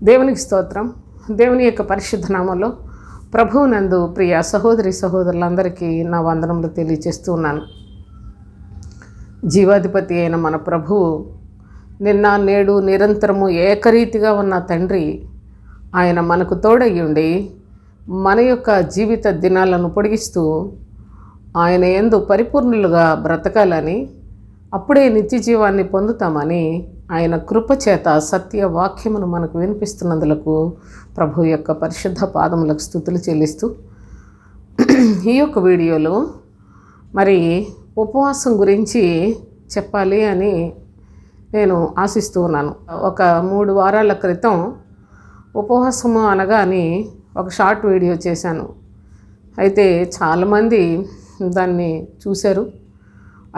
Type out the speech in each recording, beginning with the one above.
దేవునికి స్తోత్రం. దేవుని యొక్క పరిశుద్ధ నామములో ప్రభువునందు ప్రియ సహోదరి సహోదరులందరికీ నా వందనములు తెలియజేస్తూ ఉన్నాను. జీవాధిపతి అయిన మన ప్రభువు నిన్న నేడు నిరంతరము ఏకరీతిగా ఉన్న తండ్రి ఆయన మనకు తోడయ్యుండి మన యొక్క జీవిత దినాలను పొడిగిస్తూ ఆయన యందు పరిపూర్ణులుగా బ్రతకాలని, అప్పుడే నిత్య జీవాన్ని పొందుతామని ఆయన కృపచేత సత్య వాక్యమును మనకు వినిపిస్తున్నందులకు ప్రభు యొక్క పరిశుద్ధ పాదములకు స్తుతులు చెల్లిస్తూ ఈ యొక్క వీడియోలో మరి ఉపవాసం గురించి చెప్పాలి అని నేను ఆశిస్తూ ఉన్నాను. ఒక 3 వారాల క్రితం ఉపవాసము అనగా అని ఒక షార్ట్ వీడియో చేశాను. అయితే చాలామంది దాన్ని చూశారు.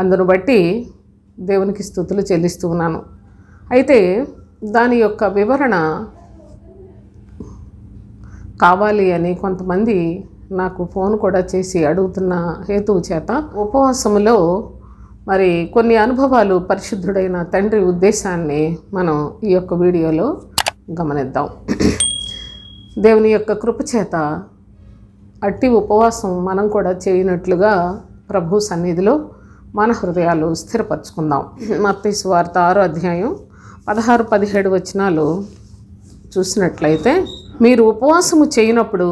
అందును బట్టి దేవునికి స్తుతులు చెల్లిస్తూ ఉన్నాను. అయితే దాని యొక్క వివరణ కావాలి అని కొంతమంది నాకు ఫోన్ కూడా చేసి అడుగుతున్న హేతువు చేత ఉపవాసములో మరి కొన్ని అనుభవాలు పరిశుద్ధుడైన తండ్రి ఉద్దేశాన్ని మనం ఈ యొక్క వీడియోలో గమనిద్దాం. దేవుని యొక్క కృపచేత అట్టి ఉపవాసం మనం కూడా చేయనట్లుగా ప్రభు సన్నిధిలో మన హృదయాలు స్థిరపరచుకుందాం. మత్తయి సువార్త 6వ అధ్యాయం 16-17 వచనాలు చూసినట్లయితే, మీరు ఉపవాసము చేయనప్పుడు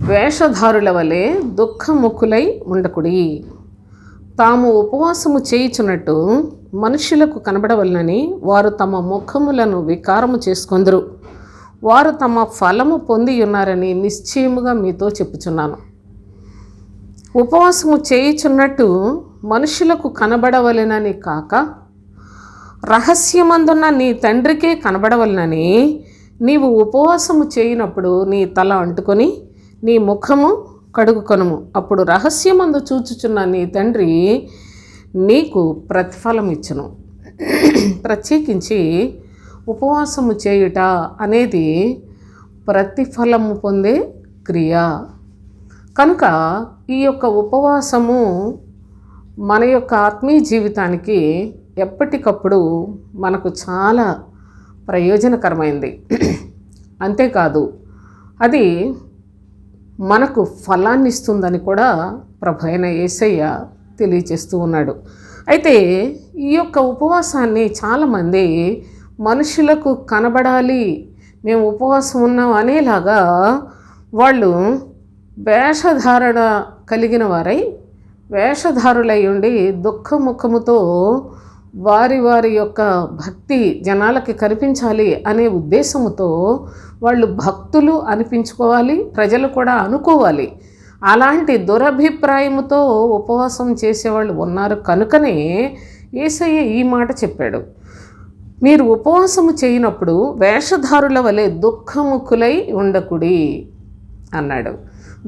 వేషధారుల వలె దుఃఖముఖులై ఉండకుడి. తాము ఉపవాసము చేయుచున్నట్టు మనుషులకు కనబడవలనని వారు తమ ముఖములను వికారము చేసుకొందురు. వారు తమ ఫలము పొంది ఉన్నారని నిశ్చయముగా మీతో చెప్పుచున్నాను. ఉపవాసము చేయుచున్నట్టు మనుషులకు కనబడవలెనని కాక, రహస్యమందున్న నీ తండ్రికే కనబడవలనని నీవు ఉపవాసము చేయనప్పుడు నీ తల అంటుకొని నీ ముఖము కడుగుకొనుము. అప్పుడు రహస్యమందు చూచుచున్న నీ తండ్రి నీకు ప్రతిఫలం ఇచ్చును. ప్రత్యేకించి ఉపవాసము చేయుట అనేది ప్రతిఫలము పొందే క్రియ కనుక ఈ యొక్క ఉపవాసము మన యొక్క ఆత్మీయ జీవితానికి ఎప్పటికప్పుడు మనకు చాలా ప్రయోజనకరమైంది. అంతేకాదు అది మనకు ఫలాన్ని ఇస్తుందని కూడా ప్రభు అయిన యేసయ్య తెలియజేస్తూ ఉన్నాడు. అయితే ఈ యొక్క ఉపవాసాన్ని చాలామంది మనుషులకు కనబడాలి, మేము ఉపవాసం ఉన్నాం అనేలాగా వాళ్ళు వేషధారణ కలిగిన వారై వేషధారులై ఉండి దుఃఖముఖముతో వారి వారి యొక్క భక్తి జనాలకి కనిపించాలి అనే ఉద్దేశముతో వాళ్ళు భక్తులు అనిపించుకోవాలి, ప్రజలు కూడా అనుకోవాలి. అలాంటి దురభిప్రాయముతో ఉపవాసం చేసేవాళ్ళు ఉన్నారు. కనుకనే యేసయ్య ఈ మాట చెప్పాడు, మీరు ఉపవాసము చేయనప్పుడు వేషధారుల వలె దుఃఖముఖులై ఉండకుడి అన్నాడు.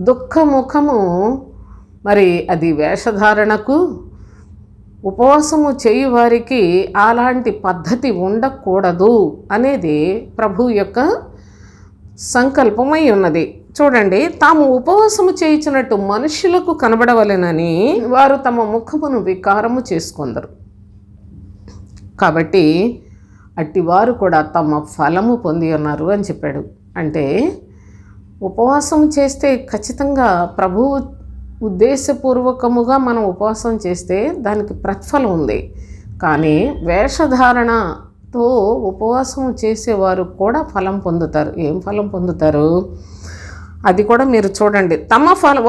దుఃఖముఖము మరి అది వేషధారణకు, ఉపవాసము చేయు వారికి అలాంటి పద్ధతి ఉండకూడదు అనేది ప్రభు యొక్క సంకల్పమై ఉన్నది. చూడండి, తాము ఉపవాసము చేయించినట్టు మనుషులకు కనబడవలెనని వారు తమ ముఖమును వికారము చేసుకొందరు. కాబట్టి అట్టివారు కూడా తమ ఫలము పొంది ఉన్నారు అని చెప్పాడు. అంటే ఉపవాసం చేస్తే ఖచ్చితంగా ప్రభువు ఉద్దేశపూర్వకముగా మనం ఉపవాసం చేస్తే దానికి ప్రతిఫలం ఉంది. కానీ వేషధారణతో ఉపవాసం చేసేవారు కూడా ఫలం పొందుతారు. ఏం ఫలం పొందుతారు అది కూడా మీరు చూడండి.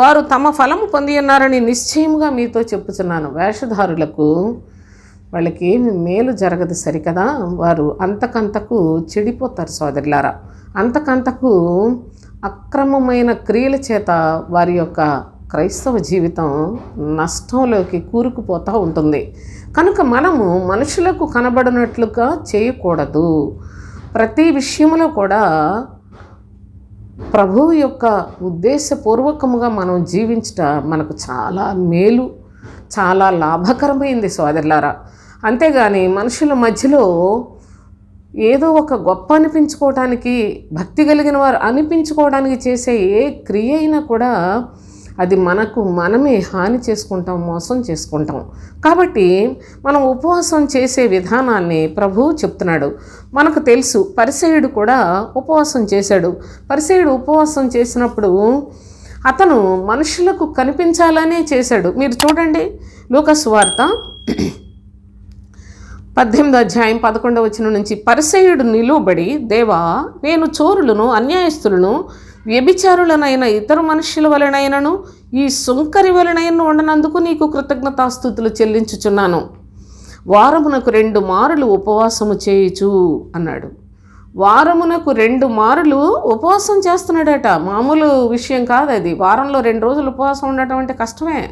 వారు తమ ఫలము పొంది ఉన్నారని నిశ్చయముగా మీతో చెప్పుచున్నాను. వేషధారులకు వాళ్ళకి ఏమి మేలు జరగదు సరికదా, వారు అంతకంతకు చెడిపోతారు సోదరులారా. అంతకంతకు అక్రమమైన క్రియల చేత వారి యొక్క క్రైస్తవ జీవితం నష్టంలోకి కూరుకుపోతూ ఉంటుంది. కనుక మనము మనుషులకు కనబడినట్లుగా చేయకూడదు. ప్రతి విషయంలో కూడా ప్రభువు యొక్క ఉద్దేశపూర్వకముగా మనం జీవించట మనకు చాలా మేలు, చాలా లాభకరమైంది సోదరులారా. అంతేగాని మనుషుల మధ్యలో ఏదో ఒక గొప్ప అనిపించుకోవడానికి, భక్తి కలిగిన వారు అనిపించుకోవడానికి చేసే ఏ క్రియ అయినా కూడా అది మనమే హాని చేసుకుంటాం, మోసం చేసుకుంటాం. కాబట్టి మనం ఉపవాసం చేసే విధానాన్ని ప్రభువు చెప్తున్నాడు. మనకు తెలుసు, పరిసయ్యుడు కూడా ఉపవాసం చేశాడు. పరిసయ్యుడు ఉపవాసం చేసినప్పుడు అతను మనుషులకు కనిపించాలనే చేశాడు. మీరు చూడండి, లూకా సువార్త 18:11 నుంచి, పరిసయ్యుడు నిలువబడి, దేవా, నేను చోరులను, అన్యాయస్తులను, వ్యభిచారులనైన ఇతర మనుష్యుల వలనైనను ఈ సుంకరి వలనైన ఉండనందుకు నీకు కృతజ్ఞతాస్తుతులు చెల్లించుచున్నాను. వారమునకు 2 మారులు ఉపవాసము చేయుచు అన్నాడు. వారమునకు 2 మారులు ఉపవాసం చేస్తున్నాడట. మామూలు విషయం కాదు అది. వారంలో 2 రోజులు ఉపవాసం ఉండటం అంటే కష్టమే.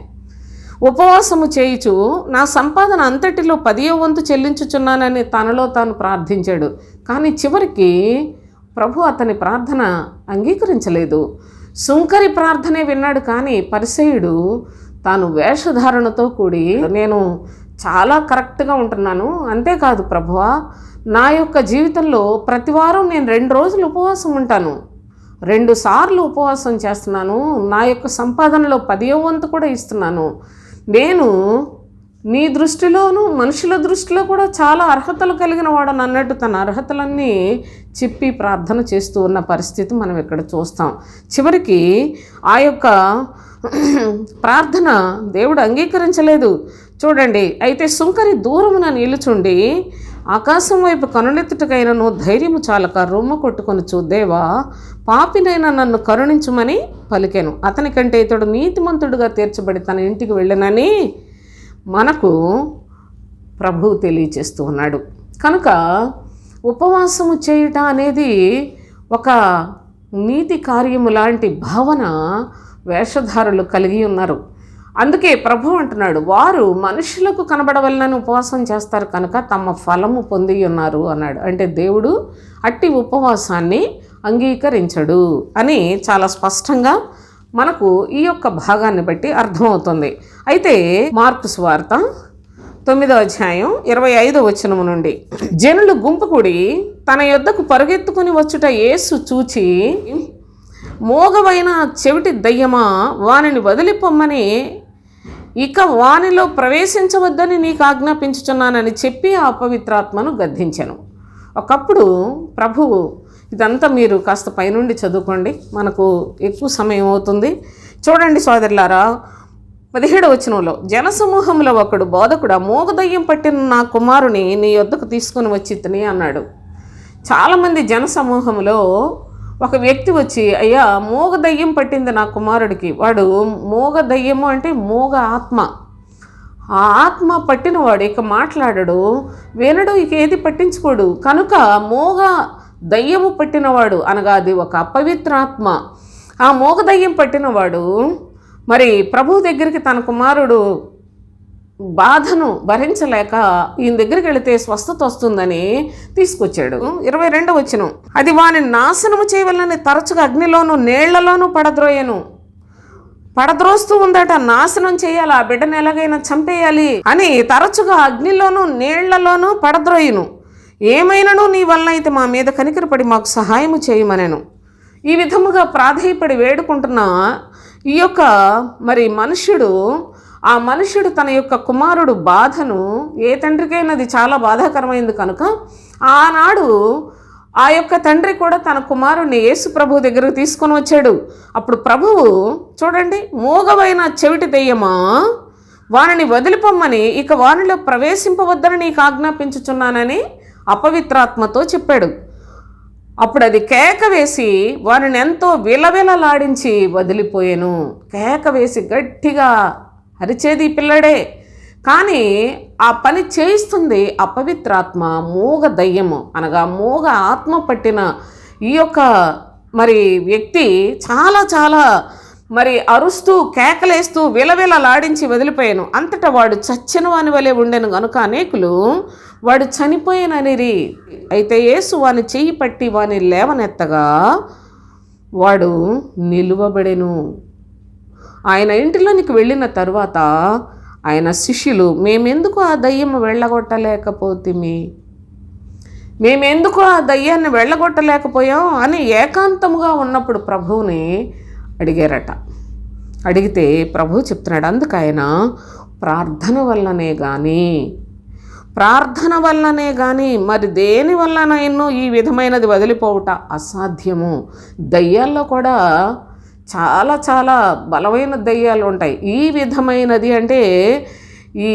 ఉపవాసము చేయుచు నా సంపాదన అంతటిలో 10వ వంతు చెల్లించుచున్నానని తనలో తాను ప్రార్థించాడు. కానీ చివరికి ప్రభు అతని ప్రార్థన అంగీకరించలేదు. సుంకరి ప్రార్థనే విన్నాడు. కానీ పరిసయ్యుడు తాను వేషధారణతో కూడి, నేను చాలా కరెక్ట్గా ఉంటున్నాను, అంతేకాదు ప్రభువా, నా యొక్క జీవితంలో ప్రతివారం నేను 2 రోజులు ఉపవాసం ఉంటాను, 2 సార్లు ఉపవాసం చేస్తున్నాను, నా యొక్క సంపాదనలో 10వ వంతు కూడా ఇస్తున్నాను, నేను నీ దృష్టిలోను మనుషుల దృష్టిలో కూడా చాలా అర్హతలు కలిగిన వాడని అన్నట్టు తన అర్హతలన్నీ చెప్పి ప్రార్థన చేస్తూ ఉన్న పరిస్థితి మనం ఇక్కడ చూస్తాం. చివరికి ఆ యొక్క ప్రార్థన దేవుడు అంగీకరించలేదు. చూడండి, అయితే సుంకరి దూరమున నిలుచుండి ఆకాశం వైపు కనులెత్తుటకైనను ధైర్యము చాలక రొమ్ము కొట్టుకొనుచు, దేవా, పాపినైనా నన్ను కరుణించుమని పలికెను. అతని కంటే ఇతడు నీతిమంతుడుగా తీర్చబడి తన ఇంటికి వెళ్ళనని మనకు ప్రభువు తెలియచేస్తూ ఉన్నాడు. కనుక ఉపవాసము చేయుట అనేది ఒక నీతి కార్యము లాంటి భావన వేషధారులు కలిగి ఉన్నారు. అందుకే ప్రభు అంటున్నాడు, వారు మనుషులకు కనబడవలనని ఉపవాసం చేస్తారు కనుక తమ ఫలము పొంది ఉన్నారు అన్నాడు. అంటే దేవుడు అట్టి ఉపవాసాన్ని అంగీకరించడు అని చాలా స్పష్టంగా మనకు ఈ యొక్క భాగాన్ని బట్టి అర్థమవుతుంది. అయితే మార్కు సువార్త 9:25 నుండి, జనులు గుంపు కూడి తన యొద్దకు పరుగెత్తుకుని వచ్చుట యేసు చూచి, మోగవైన చెవిటి దయ్యమా, వానిని వదిలిపోమ్మని, ఇక వానిలో ప్రవేశించవద్దని నీకు ఆజ్ఞాపించుచున్నానని చెప్పి ఆ అపవిత్రాత్మను గద్దించెను. ఒకప్పుడు ప్రభువు, ఇదంతా మీరు కాస్త పైనుండి చదువుకోండి, మనకు ఎక్కువ సమయం అవుతుంది. చూడండి సోదరులారా, 17 జనసమూహంలో ఒకడు బోధకుడు, మోగదయ్యం పట్టిన నా కుమారుని నీ యొద్దకు తీసుకొని వచ్చితిని అన్నాడు. చాలామంది జనసమూహంలో ఒక వ్యక్తి వచ్చి, అయ్యా, మోగదయ్యం పట్టింది నా కుమారుడికి. వాడు మోగదయ్యము అంటే మోగ ఆత్మ. ఆ ఆత్మ పట్టినవాడు ఇక మాట్లాడడు, వినడు, ఇక ఏది పట్టించుకోడు. కనుక మోగ దయ్యము పట్టినవాడు అనగా అది ఒక అపవిత్రాత్మ. ఆ మోగదయ్యం పట్టినవాడు మరి ప్రభు దగ్గరికి తన కుమారుడు బాధను భరించలేక ఈయన దగ్గరికి వెళితే స్వస్థత వస్తుందని తీసుకొచ్చాడు. 22 అది వానిని నాశనము చేయవలనని తరచుగా అగ్నిలోను నీళ్లలోనూ పడద్రోస్తూ ఉందట. నాశనం చేయాలి, ఆ బిడ్డను ఎలాగైనా చంపేయాలి అని తరచుగా అగ్నిలోను నీళ్లలోనూ పడద్రోయును. ఏమైనాను నీ వల్ల అయితే మా మీద కనికరపడి మాకు సహాయము చేయమనెను. ఈ విధముగా ప్రాధేయపడి వేడుకుంటున్న ఈ యొక్క మరి ఆ మనుష్యుడు తన యొక్క కుమారుడు బాధను, ఏ తండ్రికైనా అది చాలా బాధాకరమైంది కనుక ఆనాడు ఆ యొక్క తండ్రి కూడా తన కుమారుడిని యేసు ప్రభు దగ్గరకు తీసుకొని వచ్చాడు. అప్పుడు ప్రభువు చూడండి, మోగవైన చెవిటి దెయ్యమా, వానిని వదిలిపోమ్మని, ఇక వానిలో ప్రవేశింపవద్దని నీకు ఆజ్ఞాపించుచున్నానని అపవిత్రాత్మతో చెప్పాడు. అప్పుడు అది కేక వేసి వారిని ఎంతో విలవిలలాడించి వదిలిపోయాను. కేక వేసి గట్టిగా అరిచేది పిల్లడే, కానీ ఆ పని చేయిస్తుంది అపవిత్రాత్మ, మూగ దయ్యము అనగా మూగ ఆత్మ పట్టిన ఈ యొక్క మరి వ్యక్తి చాలా చాలా మరి అరుస్తూ కేకలేస్తూ విలవిలలాడించి వదిలిపోయాను. అంతటా వాడు చచ్చిన వాని వలె ఉండెను గనుక అనేకులు వాడు చనిపోయిననిరి. అయితే యేసు వాని చెయ్యి పట్టి వాని లేవనెత్తగా వాడు నిలువబడెను. ఆయన ఇంటిలోనికి వెళ్ళిన తరువాత ఆయన శిష్యులు, మేమెందుకు ఆ దయ్యము వెళ్ళగొట్టలేకపోయాం అని ఏకాంతముగా ఉన్నప్పుడు ప్రభువుని అడిగారట. అడిగితే ప్రభువు చెప్తున్నాడు, అందుకు ఆయన ప్రార్థన వల్లనే కానీ మరి దేని వల్లనైనా ఈ విధమైనది వదిలిపోవుట అసాధ్యము. దయ్యాల్లో కూడా చాలా చాలా బలమైన దయ్యాలు ఉంటాయి. ఈ విధమైనది అంటే ఈ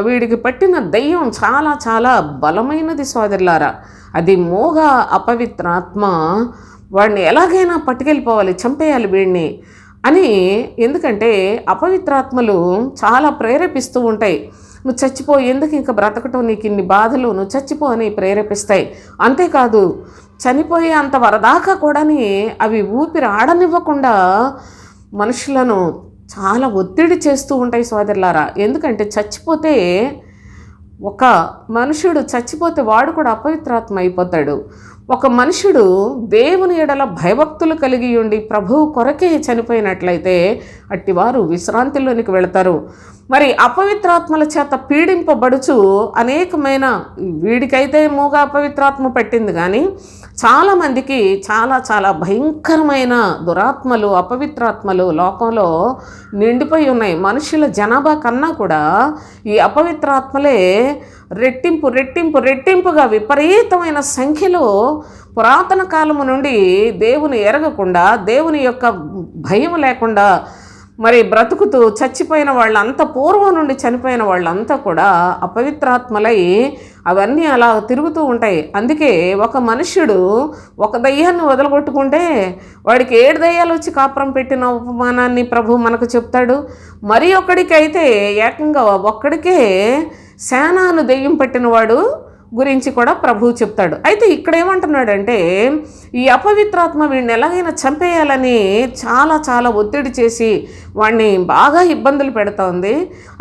వీడికి పట్టిన దయ్యం చాలా చాలా బలమైనది సోదరులారా. అది మోగ అపవిత్రాత్మ. వాడిని ఎలాగైనా పట్టుకెళ్ళిపోవాలి, చంపేయాలి వీడిని అని. ఎందుకంటే అపవిత్రాత్మలు చాలా ప్రేరేపిస్తూ ఉంటాయి. నువ్వు చచ్చిపో, ఎందుకు ఇంకా బ్రతకటం, నీకు ఇన్ని బాధలు, నువ్వు చచ్చిపో అని ప్రేరేపిస్తాయి. అంతేకాదు చనిపోయే అంత వరదాకా కూడా అవి ఊపిరి ఆడనివ్వకుండా మనుషులను చాలా ఒత్తిడి చేస్తూ ఉంటాయి సోదరులారా. ఎందుకంటే ఒక మనుషుడు చచ్చిపోతే వాడు కూడా అపవిత్రాత్మ అయిపోతాడు. ఒక మనుషుడు దేవుని ఎడల భయభక్తులు కలిగి ఉండి ప్రభువు కొరకే చనిపోయినట్లయితే అట్టివారు విశ్రాంతిలోనికి వెళతారు. మరి అపవిత్రాత్మల చేత పీడింపబడుచు అనేకమైన, వీడికైతే మూగ అపవిత్రాత్మ పట్టింది, కానీ చాలామందికి చాలా చాలా భయంకరమైన దురాత్మలు, అపవిత్రాత్మలు లోకంలో నిండిపోయి ఉన్నాయి. మనుషుల జనాభా కన్నా కూడా ఈ అపవిత్రాత్మలే రెట్టింపుగా విపరీతమైన సంఖ్యలో పురాతన కాలము నుండి దేవుని ఎరగకుండా, దేవుని యొక్క భయం లేకుండా మరి బ్రతుకుతూ చచ్చిపోయిన వాళ్ళంతా, పూర్వం నుండి చనిపోయిన వాళ్ళంతా కూడా అపవిత్రాత్మలై అవన్నీ అలా తిరుగుతూ ఉంటాయి. అందుకే ఒక మనుష్యుడు ఒక దయ్యాన్ని వదలగొట్టుకుంటే వాడికి 7 దయ్యాలు వచ్చి కాపురం పెట్టిన ఉపమానాన్ని ప్రభు మనకు చెప్తాడు. మరి ఒక్కడికైతే ఏకంగా ఒక్కడికే శానాను దెయ్యం పట్టినవాడు గురించి కూడా ప్రభువు చెప్తాడు. అయితే ఇక్కడ ఏమంటున్నాడంటే, ఈ అపవిత్రాత్మ వీడిని ఎలాగైనా చంపేయాలని చాలా చాలా ఒత్తిడి చేసి వాడిని బాగా ఇబ్బందులు పెడుతోంది.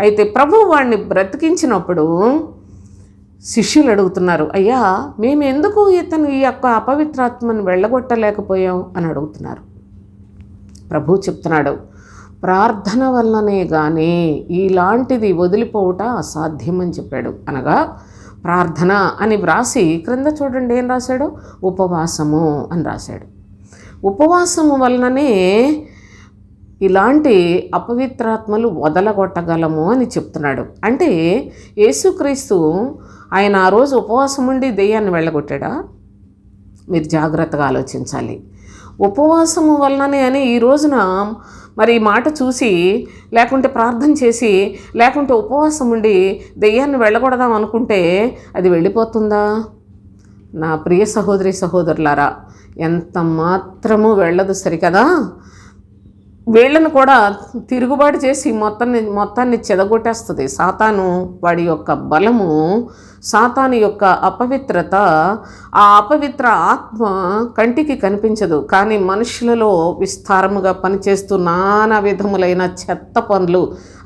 అయితే ప్రభువు వాడిని బ్రతికించినప్పుడు శిష్యులు అడుగుతున్నారు, అయ్యా మేము ఎందుకు ఈ యొక్క అపవిత్రాత్మను వెళ్ళగొట్టలేకపోయాం అని అడుగుతున్నారు. ప్రభువు చెప్తున్నాడు, ప్రార్థన వల్లనే కానీ ఇలాంటిది వదిలిపోవుట అసాధ్యమని చెప్పాడు. అనగా ప్రార్థన అని వ్రాసి క్రింద చూడండి ఏం రాశాడు, ఉపవాసము అని రాశాడు. ఉపవాసము వలననే ఇలాంటి అపవిత్రాత్మలు వదలగొట్టగలము అని చెప్తున్నాడు. అంటే యేసుక్రీస్తు ఆయన ఆ రోజు ఉపవాసం ఉండి దెయ్యాన్ని వెళ్ళగొట్టాడా? మీరు జాగ్రత్తగా ఆలోచించాలి. ఉపవాసము వలననే అని ఈ రోజున మరి ఈ మాట చూసి, లేకుంటే ప్రార్థన చేసి, లేకుంటే ఉపవాసం ఉండి దెయ్యాన్ని వెళ్ళగొడదాం అనుకుంటే అది వెళ్ళిపోతుందా? నా ప్రియ సహోదరులారా, ఎంత మాత్రము వెళ్ళదు సరికదా. వీళ్ళను కూడా తిరుగుబాటు చేసి మొత్తాన్ని చెదగొట్టేస్తుంది సాతాను. వాడి యొక్క బలము, సాతాను యొక్క అపవిత్రత, ఆ అపవిత్ర ఆత్మ కంటికి కనిపించదు, కానీ మనుషులలో విస్తారముగా పనిచేస్తూ నానా విధములైన చెత్త పనులు,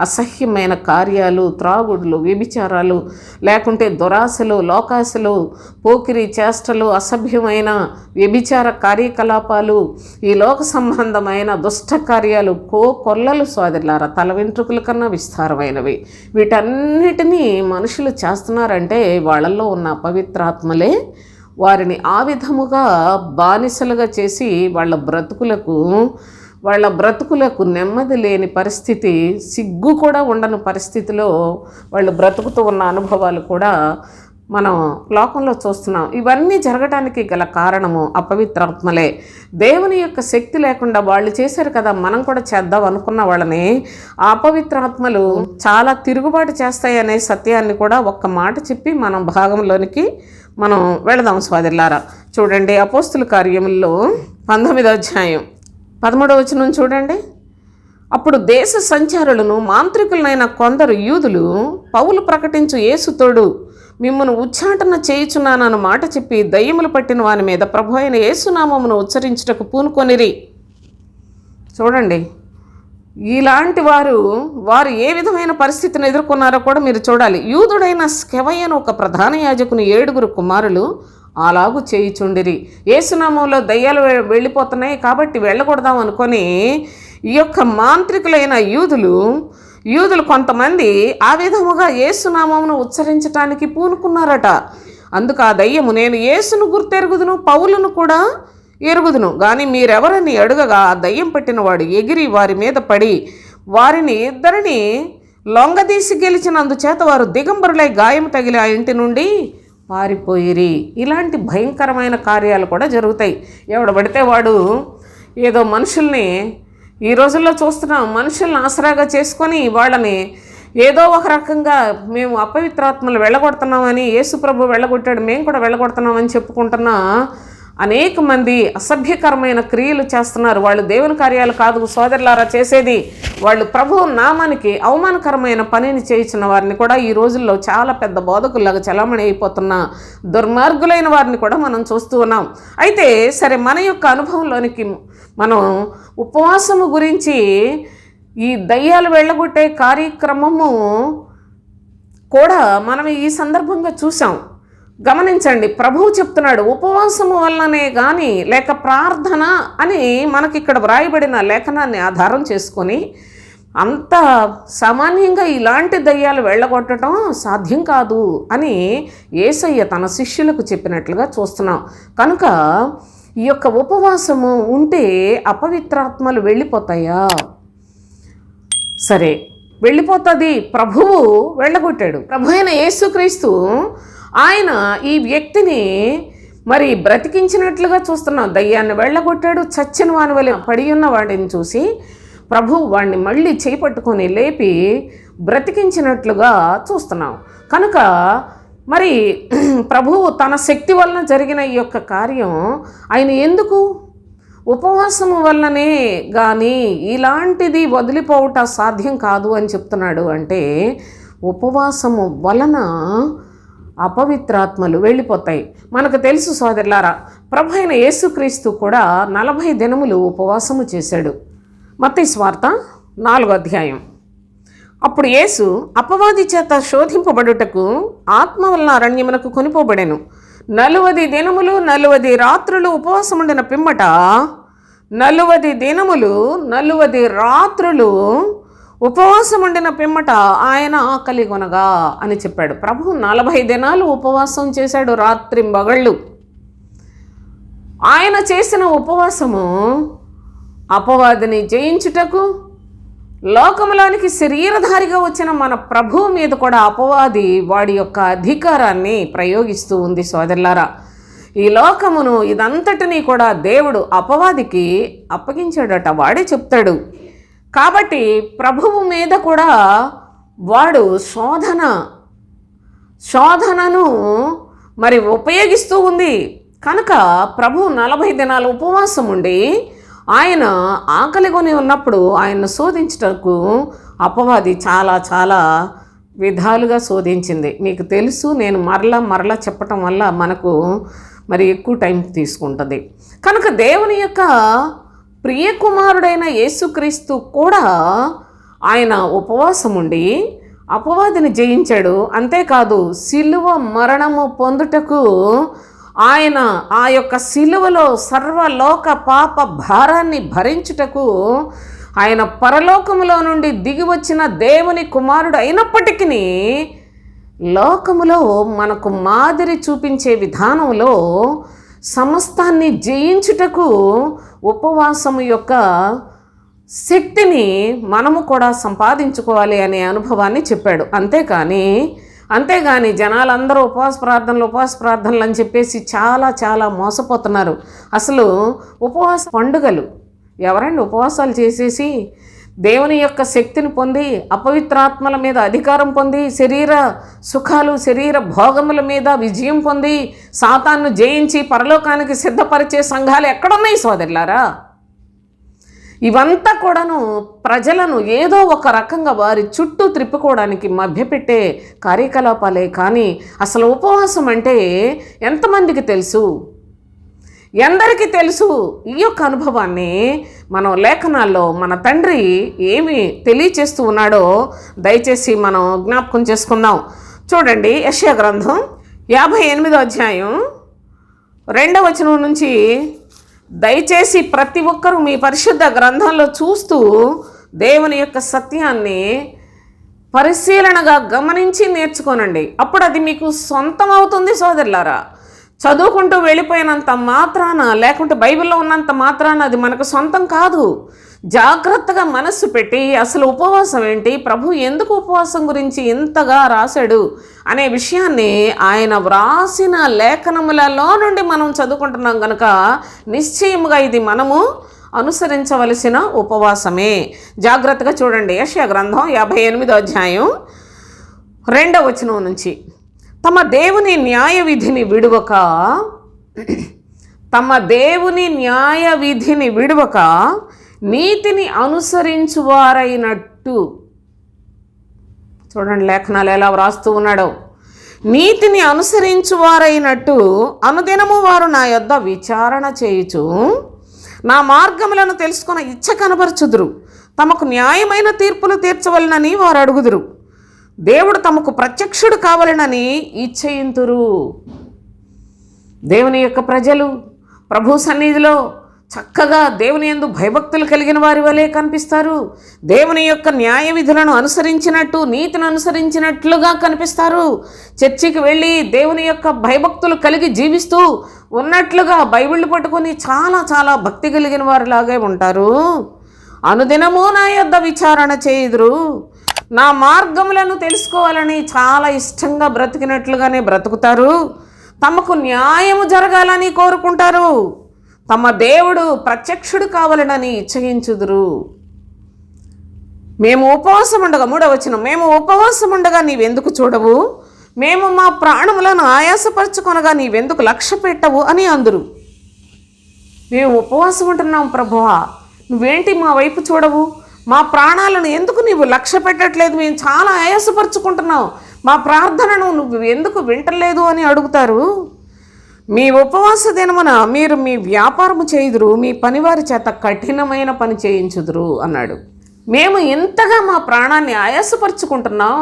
అసహ్యమైన కార్యాలు, త్రాగుడులు, వ్యభిచారాలు, లేకుంటే దురాశలు, లోకాశలు, పోకిరి చేష్టలు, అసభ్యమైన వ్యభిచార కార్యకలాపాలు, ఈ లోక సంబంధమైన దుష్ట కార్యాలు, కొల్లలు సోదరులారా, తల వెంట్రుకల కన్నా విస్తారమైనవి. వీటన్నిటినీ మనుషులు చేస్తున్నారంటే వాళ్ళల్లో ఉన్న అపవిత్రాత్మలే వారిని ఆ విధముగా బానిసలుగా చేసి వాళ్ళ బ్రతుకులకు నెమ్మది లేని పరిస్థితి, సిగ్గు కూడా ఉండని పరిస్థితిలో వాళ్ళు బ్రతుకుతూ ఉన్న అనుభవాలు కూడా మనం లోకంలో చూస్తున్నాం. ఇవన్నీ జరగడానికి గల కారణము అపవిత్రాత్మలే. దేవుని యొక్క శక్తి లేకుండా వాళ్ళు చేశారు కదా, మనం కూడా చేద్దాం అనుకున్న వాళ్ళని అపవిత్రాత్మలు చాలా తిరుగుబాటు చేస్తాయి అనే సత్యాన్ని కూడా ఒక్క మాట చెప్పి మనం భాగంలోనికి మనం వెళదాం సోదరులారా. చూడండి, అపోస్తుల కార్యముల్లో 19వ అధ్యాయం 13వ వచనం చూడండి. అప్పుడు దేశ సంచారులను మాంత్రికులైన కొందరు యూదులు పౌలు ప్రకటించు యేసుతోడు మిమ్మల్ని ఉచ్చాటన చేయుచున్నానన్న మాట చెప్పి దయ్యములు పట్టిన వాని మీద ప్రభు అయిన యేసునామమును ఉచ్చరించుటకు పూనుకొనిరి. చూడండి, ఇలాంటి వారు ఏ విధమైన పరిస్థితిని ఎదుర్కొన్నారో కూడా మీరు చూడాలి. యూదుడైన స్కెవయ్యను ఒక ప్రధాన యాజకుని 7 కుమారులు అలాగూ చేయుచుండిరి. యేసునామంలో దయ్యాలు వెళ్ళిపోతున్నాయి కాబట్టి వెళ్ళకూడదాం అనుకొని ఈ యొక్క మాంత్రికులైన యూదులు కొంతమంది ఆ విధముగా యేసునామమును ఉచ్చరించటానికి పూనుకున్నారట. అందుకు ఆ దయ్యము, నేను యేసును గుర్తెరుగుదును, పౌలును కూడా ఎరుగుదును. గాని మీరెవరని అడుగగా ఆ దయ్యం పట్టినవాడు ఎగిరి వారి మీద పడి వారిని ఇద్దరిని లొంగదీసి గెలిచినందుచేత వారు దిగంబరులై గాయం తగిలి ఆ ఇంటి నుండి పారిపోయిరి. ఇలాంటి భయంకరమైన కార్యాలు కూడా జరుగుతాయి. ఎవడు పడితే వాడు ఏదో మనుషుల్ని, ఈ రోజుల్లో చూస్తున్నాం, మనుషుల్ని ఆసరాగా చేసుకొని వాళ్ళని ఏదో ఒక రకంగా మేము అపవిత్రాత్మలు వెళ్ళగొడుతున్నామని, యేసుప్రభు వెళ్ళగొట్టాడు మేము కూడా వెళ్ళగొడుతున్నామని చెప్పుకుంటున్న అనేక మంది అసభ్యకరమైన క్రియలు చేస్తున్నారు. వాళ్ళు దేవుని కార్యాలు కాదు సోదరులారా చేసేది, వాళ్ళు ప్రభువు నామానికి అవమానకరమైన పనిని చేయించిన వారిని కూడా ఈ రోజుల్లో చాలా పెద్ద బోధకుల్లాగా చలామణి అయిపోతున్న దుర్మార్గులైన వారిని కూడా మనం చూస్తూ ఉన్నాం. అయితే సరే, మన యొక్క అనుభవంలోనికి మనం ఉపవాసము గురించి, ఈ దయ్యాలు వెళ్ళగొట్టే కార్యక్రమము కూడా మనం ఈ సందర్భంగా చూసాం. గమనించండి, ప్రభువు చెప్తున్నాడు ఉపవాసము వల్లనే కానీ లేక ప్రార్థన అని మనకి ఇక్కడ వ్రాయబడిన లేఖనాన్ని ఆధారం చేసుకొని అంత సామాన్యంగా ఇలాంటి దయ్యాలు వెళ్ళగొట్టడం సాధ్యం కాదు అని యేసయ్య తన శిష్యులకు చెప్పినట్లుగా చూస్తున్నాం. కనుక ఈ యొక్క ఉపవాసము ఉంటే అపవిత్రాత్మలు వెళ్ళిపోతాయా? సరే, వెళ్ళిపోతుంది. ప్రభువు వెళ్ళగొట్టాడు. ప్రభు అయిన యేసుక్రీస్తు ఆయన ఈ వ్యక్తిని మరి బ్రతికించినట్లుగా చూస్తున్నాం. దయ్యాన్ని వెళ్ళగొట్టాడు. చచ్చిన వాని వలె పడి ఉన్న వాడిని చూసి ప్రభువు వాడిని మళ్ళీ చేపట్టుకొని లేపి బ్రతికించినట్లుగా చూస్తున్నాం. కనుక మరి ప్రభువు తన శక్తి వలన జరిగిన ఈ యొక్క కార్యం ఆయన ఎందుకు ఉపవాసము వల్లనే కానీ ఇలాంటిది వదిలిపోవట సాధ్యం కాదు అని చెప్తున్నాడు అంటే, ఉపవాసము వలన అపవిత్రాత్మలు వెళ్ళిపోతాయి. మనకు తెలుసు సోదరులారా, ప్రభు అయిన యేసుక్రీస్తు కూడా 40 దినములు ఉపవాసము చేశాడు. మత్తయి సువార్త 4వ అధ్యాయం. అప్పుడు యేసు అపవాది చేత శోధింపబడుటకు ఆత్మ వలన అరణ్యమునకు కొనిపోబడెను. 40 దినములు 40 రాత్రులు ఉపవాసముండిన పిమ్మట 40 దినములు 40 రాత్రులు ఉపవాసముండిన పిమ్మట ఆయన ఆకలి కొనగా అని చెప్పాడు. ప్రభు 40 దినాలు ఉపవాసం చేశాడు, రాత్రింబగళ్ళు. ఆయన చేసిన ఉపవాసము అపవాదిని జయించుటకు, లోకములోనికి శరీరధారిగా వచ్చిన మన ప్రభువు మీద కూడా అపవాది వాడి యొక్క అధికారాన్ని ప్రయోగిస్తూ ఉంది. సోదరులారా, ఈ లోకమును ఇదంతటినీ కూడా దేవుడు అపవాదికి అప్పగించాడట. వాడే చెప్తాడు. కాబట్టి ప్రభువు మీద కూడా వాడు శోధనను మరి ఉపయోగిస్తూ ఉంది. కనుక ప్రభు 40 దినాలు ఉపవాసం ఉండి ఆయన ఆకలి కొని ఉన్నప్పుడు ఆయన్ను శోధించటకు అపవాది చాలా చాలా విధాలుగా శోధించింది. మీకు తెలుసు, నేను మరలా చెప్పటం వల్ల మనకు మరి ఎక్కువ టైం తీసుకుంటుంది. కనుక దేవుని యొక్క ప్రియకుమారుడైన యేసుక్రీస్తు కూడా ఆయన ఉపవాసం ఉండి అపవాదిని జయించాడు. అంతేకాదు, సిలువ మరణము పొందుటకు ఆయన ఆ యొక్క సిలువలో సర్వలోక పాప భారాన్ని భరించుటకు ఆయన పరలోకములో నుండి దిగి వచ్చిన దేవుని కుమారుడు అయినప్పటికీ లోకములో మనకు మాదిరి చూపించే విధానంలో సమస్తాన్ని జయించుటకు ఉపవాసము యొక్క శక్తిని మనము కూడా సంపాదించుకోవాలి అనే అనుభవాన్ని చెప్పాడు. అంతేగాని జనాలందరూ ఉపవాస ప్రార్థనలు అని చెప్పేసి చాలా చాలా మోసపోతున్నారు. అసలు ఉపవాస పండుగలు ఎవరండి ఉపవాసాలు చేసేసి దేవుని యొక్క శక్తిని పొంది అపవిత్రాత్మల మీద అధికారం పొంది శరీర సుఖాలు శరీర భోగముల మీద విజయం పొంది సాతాన్ను జయించి పరలోకానికి సిద్ధపరిచే సంఘాలు ఎక్కడున్నాయి సోదరులారా? ఇవంతా కూడాను ప్రజలను ఏదో ఒక రకంగా వారి చుట్టూ త్రిప్పుకోవడానికి మభ్యపెట్టే కార్యకలాపాలే. కానీ అసలు ఉపవాసం అంటే ఎంతమందికి తెలుసు? ఎందరికీ తెలుసు? ఈ యొక్క అనుభవాన్ని మనం లేఖనాల్లో మన తండ్రి ఏమి తెలియచేస్తూ ఉన్నాడో దయచేసి మనం జ్ఞాపకం చేసుకుందాం. చూడండి, యెషయా గ్రంథం 58వ అధ్యాయం 2వ వచనం నుంచి దయచేసి ప్రతి ఒక్కరూ మీ పరిశుద్ధ గ్రంథంలో చూస్తూ దేవుని యొక్క సత్యాన్ని పరిశీలనగా గమనించి నేర్చుకోనండి. అప్పుడు అది మీకు సొంతం అవుతుంది సోదరులారా. చదువుకుంటూ వెళ్ళిపోయినంత మాత్రాన, లేకుంటే బైబిల్లో ఉన్నంత మాత్రాన అది మనకు సొంతం కాదు. జాగ్రత్తగా మనస్సు పెట్టి అసలు ఉపవాసం ఏంటి, ప్రభు ఎందుకు ఉపవాసం గురించి ఇంతగా రాశాడు అనే విషయాన్ని ఆయన వ్రాసిన లేఖనములలో నుండి మనం చదువుకుంటున్నాం కనుక నిశ్చయముగా ఇది మనము అనుసరించవలసిన ఉపవాసమే. జాగ్రత్తగా చూడండి, యెషయా గ్రంథం 58వ అధ్యాయం 2వ వచనం నుంచి, తమ దేవుని న్యాయ విధిని విడువక నీతిని అనుసరించువారైనట్టు. చూడండి లేఖనాలు ఎలా వ్రాస్తూ ఉన్నాడో. నీతిని అనుసరించువారైనట్టు అనుదినము వారు నా యొద్ద విచారణ చేయుచు నా మార్గములను తెలుసుకున్న ఇచ్చ కనబరచుదురు. తమకు న్యాయమైన తీర్పులు తీర్చవలనని వారు అడుగుదురు. దేవుడు తమకు ప్రత్యక్షుడు కావాలనని ఇచ్చయింతురు. దేవుని యొక్క ప్రజలు ప్రభు సన్నిధిలో చక్కగా దేవుని యందు భయభక్తులు కలిగిన వారి వలె కనిపిస్తారు. దేవుని యొక్క న్యాయ విధులను అనుసరించినట్టు, నీతిని అనుసరించినట్లుగా కనిపిస్తారు. చర్చికి వెళ్ళి దేవుని యొక్క భయభక్తులు కలిగి జీవిస్తూ ఉన్నట్లుగా బైబిళ్ళు పట్టుకొని చాలా చాలా భక్తి కలిగిన వారిలాగే ఉంటారు. అనుదినము నా యొద్ద విచారణ చేయుదురు. నా మార్గములను తెలుసుకోవాలని చాలా ఇష్టంగా బ్రతికినట్లుగానే బ్రతుకుతారు. తమకు న్యాయము జరగాలని కోరుకుంటారు. తమ దేవుడు ప్రత్యక్షుడు కావాలనని ఇచ్చగించుదురు. మేము ఉపవాసం ఉండగా, 3వ వచనం, మేము ఉపవాసం ఉండగా నీవెందుకు చూడవు, మేము మా ప్రాణములను ఆయాసపరచుకొనగా నీవెందుకు లక్ష్య పెట్టవు అని అందురు. మేము ఉపవాసం ఉంటున్నాం ప్రభువా, నువ్వేంటి మా వైపు చూడవు, మా ప్రాణాలను ఎందుకు నీవు లక్ష్య పెట్టట్లేదు, మేము చాలా ఆయాసపరుచుకుంటున్నావు, మా ప్రార్థనను నువ్వు ఎందుకు వింటలేదు అని అడుగుతారు. మీ ఉపవాస దినమున మీరు మీ వ్యాపారము చేయుదురు, మీ పనివారి చేత కఠినమైన పని చేయించుదురు అన్నాడు. మేము ఇంతగా మా ప్రాణాన్ని ఆయాసపరుచుకుంటున్నాం,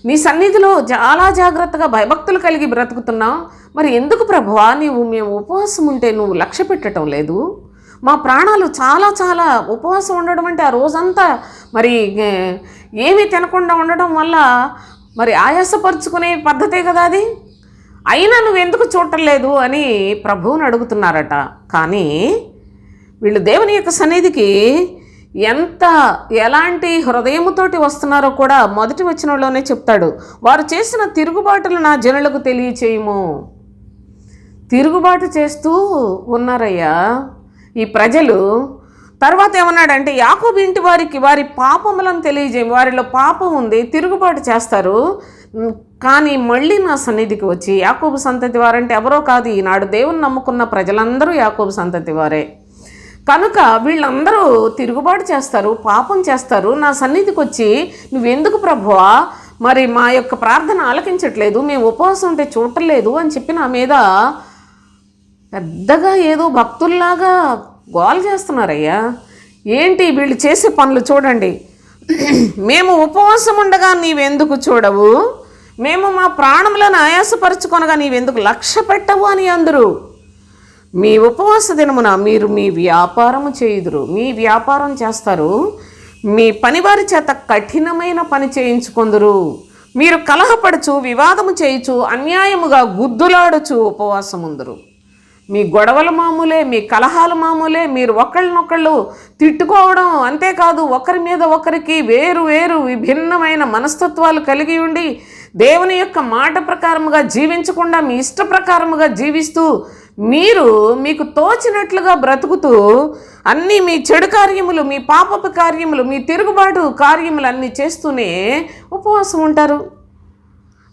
నీ సన్నిధిలో చాలా జాగ్రత్తగా భయభక్తులు కలిగి బ్రతుకుతున్నాం, మరి ఎందుకు ప్రభువా మేము ఉపవాసం ఉంటే నువ్వు లక్ష్య పెట్టడం లేదు? మా ప్రాణాలు చాలా చాలా ఉపవాసం ఉండడం అంటే ఆ రోజంతా మరి ఏమీ తినకుండా ఉండడం వల్ల మరి ఆయాసపరుచుకునే పద్ధతే కదా అది, అయినా నువ్వెందుకు చూడలేదు అని ప్రభువుని అడుగుతున్నారట. కానీ వీళ్ళు దేవుని యొక్క సన్నిధికి ఎలాంటి హృదయముతోటి వస్తున్నారో కూడా మొదటి వచనంలోనే చెప్తాడు. వారు చేసిన తిరుగుబాటులు నా జనులకు తెలియచేయము. తిరుగుబాటు చేస్తూ ఉన్నారయ్యా ఈ ప్రజలు. తర్వాత ఏమన్నాడంటే, యాకోబు ఇంటి వారికి వారి పాపములను తెలియజేయం. వారిలో పాపం ఉంది, తిరుగుబాటు చేస్తారు, కానీ మళ్ళీ నా సన్నిధికి వచ్చి, యాకోబు సంతతి వారంటే ఎవరో కాదు, ఈనాడు దేవుని నమ్ముకున్న ప్రజలందరూ యాకోబు సంతతి వారే. కనుక వీళ్ళందరూ తిరుగుబాటు చేస్తారు, పాపం చేస్తారు, నా సన్నిధికి వచ్చి నువ్వెందుకు ప్రభువా మరి మా యొక్క ప్రార్థన ఆలకించట్లేదు, మేము ఉపవాసం ఉంటే చూడలేదు అని చెప్పి నా మీద పెద్దగా ఏదో భక్తుల్లాగా గోల చేస్తున్నారయ్యా. ఏంటి వీళ్ళు చేసే పనులు చూడండి. మేము ఉపవాసం ఉండగా నీవెందుకు చూడవు, మేము మా ప్రాణములను ఆయాసపరుచుకొనగా నీవెందుకు లక్ష్య పెట్టవు అని అందరూ. మీ ఉపవాస దినమున మీరు మీ వ్యాపారము చేయుదురు. మీ వ్యాపారం చేస్తారు, మీ పనివారి చేత కఠినమైన పని చేయించుకొందురు. మీరు కలహపడుచు వివాదము చేయుచు అన్యాయముగా గుద్దులాడుచు ఉపవాసముందురు. మీ గొడవల మామూలే, మీ కలహాల మామూలే, మీరు ఒకళ్ళనొకళ్ళు తిట్టుకోవడం, అంతేకాదు ఒకరి మీద ఒకరికి వేరు వేరు విభిన్నమైన మనస్తత్వాలు కలిగి ఉండి దేవుని యొక్క మాట ప్రకారముగా జీవించకుండా మీ ఇష్ట ప్రకారముగా జీవిస్తూ మీకు తోచినట్లుగా బ్రతుకుతూ అన్నీ మీ చెడు కార్యములు, మీ పాపపు కార్యములు, మీ తిరుగుబాటు కార్యములు అన్నీ చేస్తూనే ఉపవాసం ఉంటారు.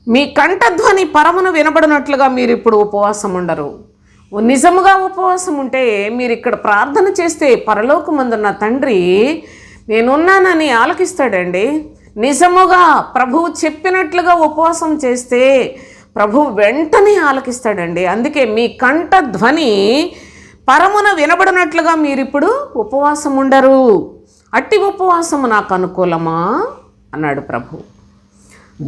మీ కంఠధ్వని పరమును వినబడినట్లుగా మీరు ఇప్పుడు ఉపవాసం ఉండరు. నిజముగా ఉపవాసం ఉంటే మీరు ఇక్కడ ప్రార్థన చేస్తే పరలోకమందున్న తండ్రి నేనున్నానని ఆలకిస్తాడండి. నిజముగా ప్రభువు చెప్పినట్లుగా ఉపవాసం చేస్తే ప్రభు వెంటనే ఆలకిస్తాడండి. అందుకే మీ కంఠధ్వని పరమున వినబడినట్లుగా మీరిప్పుడు ఉపవాసం ఉండరు. అట్టి ఉపవాసము నాకు అనుకూలమా అన్నాడు ప్రభు.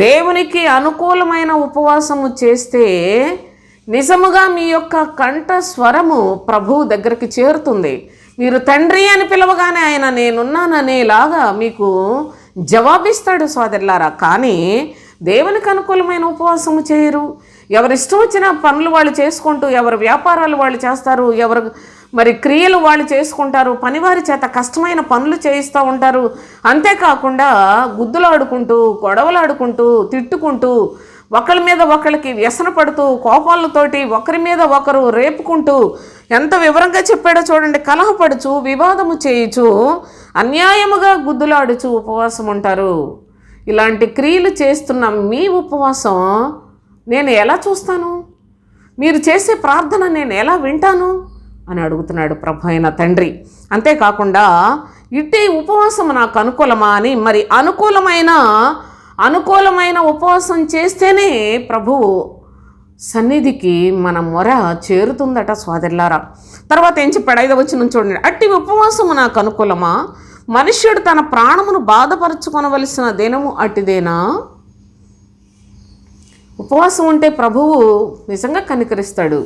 దేవునికి అనుకూలమైన ఉపవాసము చేస్తే నిజముగా మీ యొక్క కంఠ స్వరము ప్రభువు దగ్గరికి చేరుతుంది. మీరు తండ్రి అని పిలవగానే ఆయన నేనున్నాననేలాగా మీకు జవాబిస్తాడు సోదరులారా. కానీ దేవునికి అనుకూలమైన ఉపవాసము చేయరు. ఎవరి ఇష్టం వచ్చిన పనులు వాళ్ళు చేసుకుంటూ, ఎవరి వ్యాపారాలు వాళ్ళు చేస్తారు, ఎవరు మరి క్రియలు వాళ్ళు చేసుకుంటారు, పనివారి చేత కష్టమైన పనులు చేయిస్తూ ఉంటారు. అంతేకాకుండా గుద్దులాడుకుంటూ, గొడవలాడుకుంటూ, తిట్టుకుంటూ, ఒకరి మీద ఒకరికి వ్యసన పడుతూ, కోపాలతోటి ఒకరి మీద ఒకరు రేపుకుంటూ, ఎంత వివరంగా చెప్పాడో చూడండి. కలహపడుచు, వివాదము చేయుచు, అన్యాయముగా గుద్దులాడుచు ఉపవాసం ఉంటారు. ఇలాంటి క్రియలు చేస్తున్న మీ ఉపవాసం నేను ఎలా చూస్తాను? మీరు చేసే ప్రార్థన నేను ఎలా వింటాను అని అడుగుతున్నాడు ప్రభు అయిన తండ్రి. అంతేకాకుండా ఇట్టి ఉపవాసం నాకు అనుకూలమా అని, మరి అనుకూలమైన ఉపవాసం చేస్తేనే ప్రభువు సన్నిధికి మన మొర చేరుతుందట సోదరులారా. తర్వాత ఏం చెప్పాడు? 5వ వచనం చూడండి. అట్టి ఉపవాసము నాకు అనుకూలమా? మనుష్యుడు తన ప్రాణమును బాధపరచుకొనవలసిన దినము అట్టిదేనా? ఉపవాసం ఉంటే ప్రభువు నిజంగా కనికరిస్తాడు.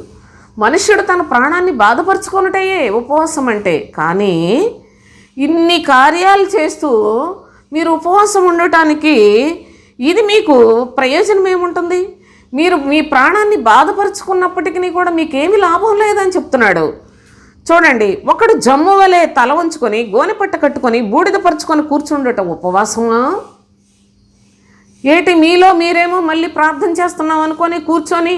మనుష్యుడు తన ప్రాణాన్ని బాధపరచుకొనుటయే ఉపవాసం అంటే. కానీ ఇన్ని కార్యాలు చేస్తూ మీరు ఉపవాసం ఉండటానికి ఇది మీకు ప్రయోజనం ఏముంటుంది? మీరు మీ ప్రాణాన్ని బాధపరుచుకున్నప్పటికీ కూడా మీకేమీ లాభం లేదని చెప్తున్నాడు. చూడండి, ఒకడు జమ్ము వలె తల వంచుకొని, గోనెపట్ట కట్టుకొని, బూడిద పరుచుకొని కూర్చుండటం ఉపవాసమా? ఏటి మీలో మీరేమో మళ్ళీ ప్రార్థన చేస్తున్నాం అనుకొని కూర్చొని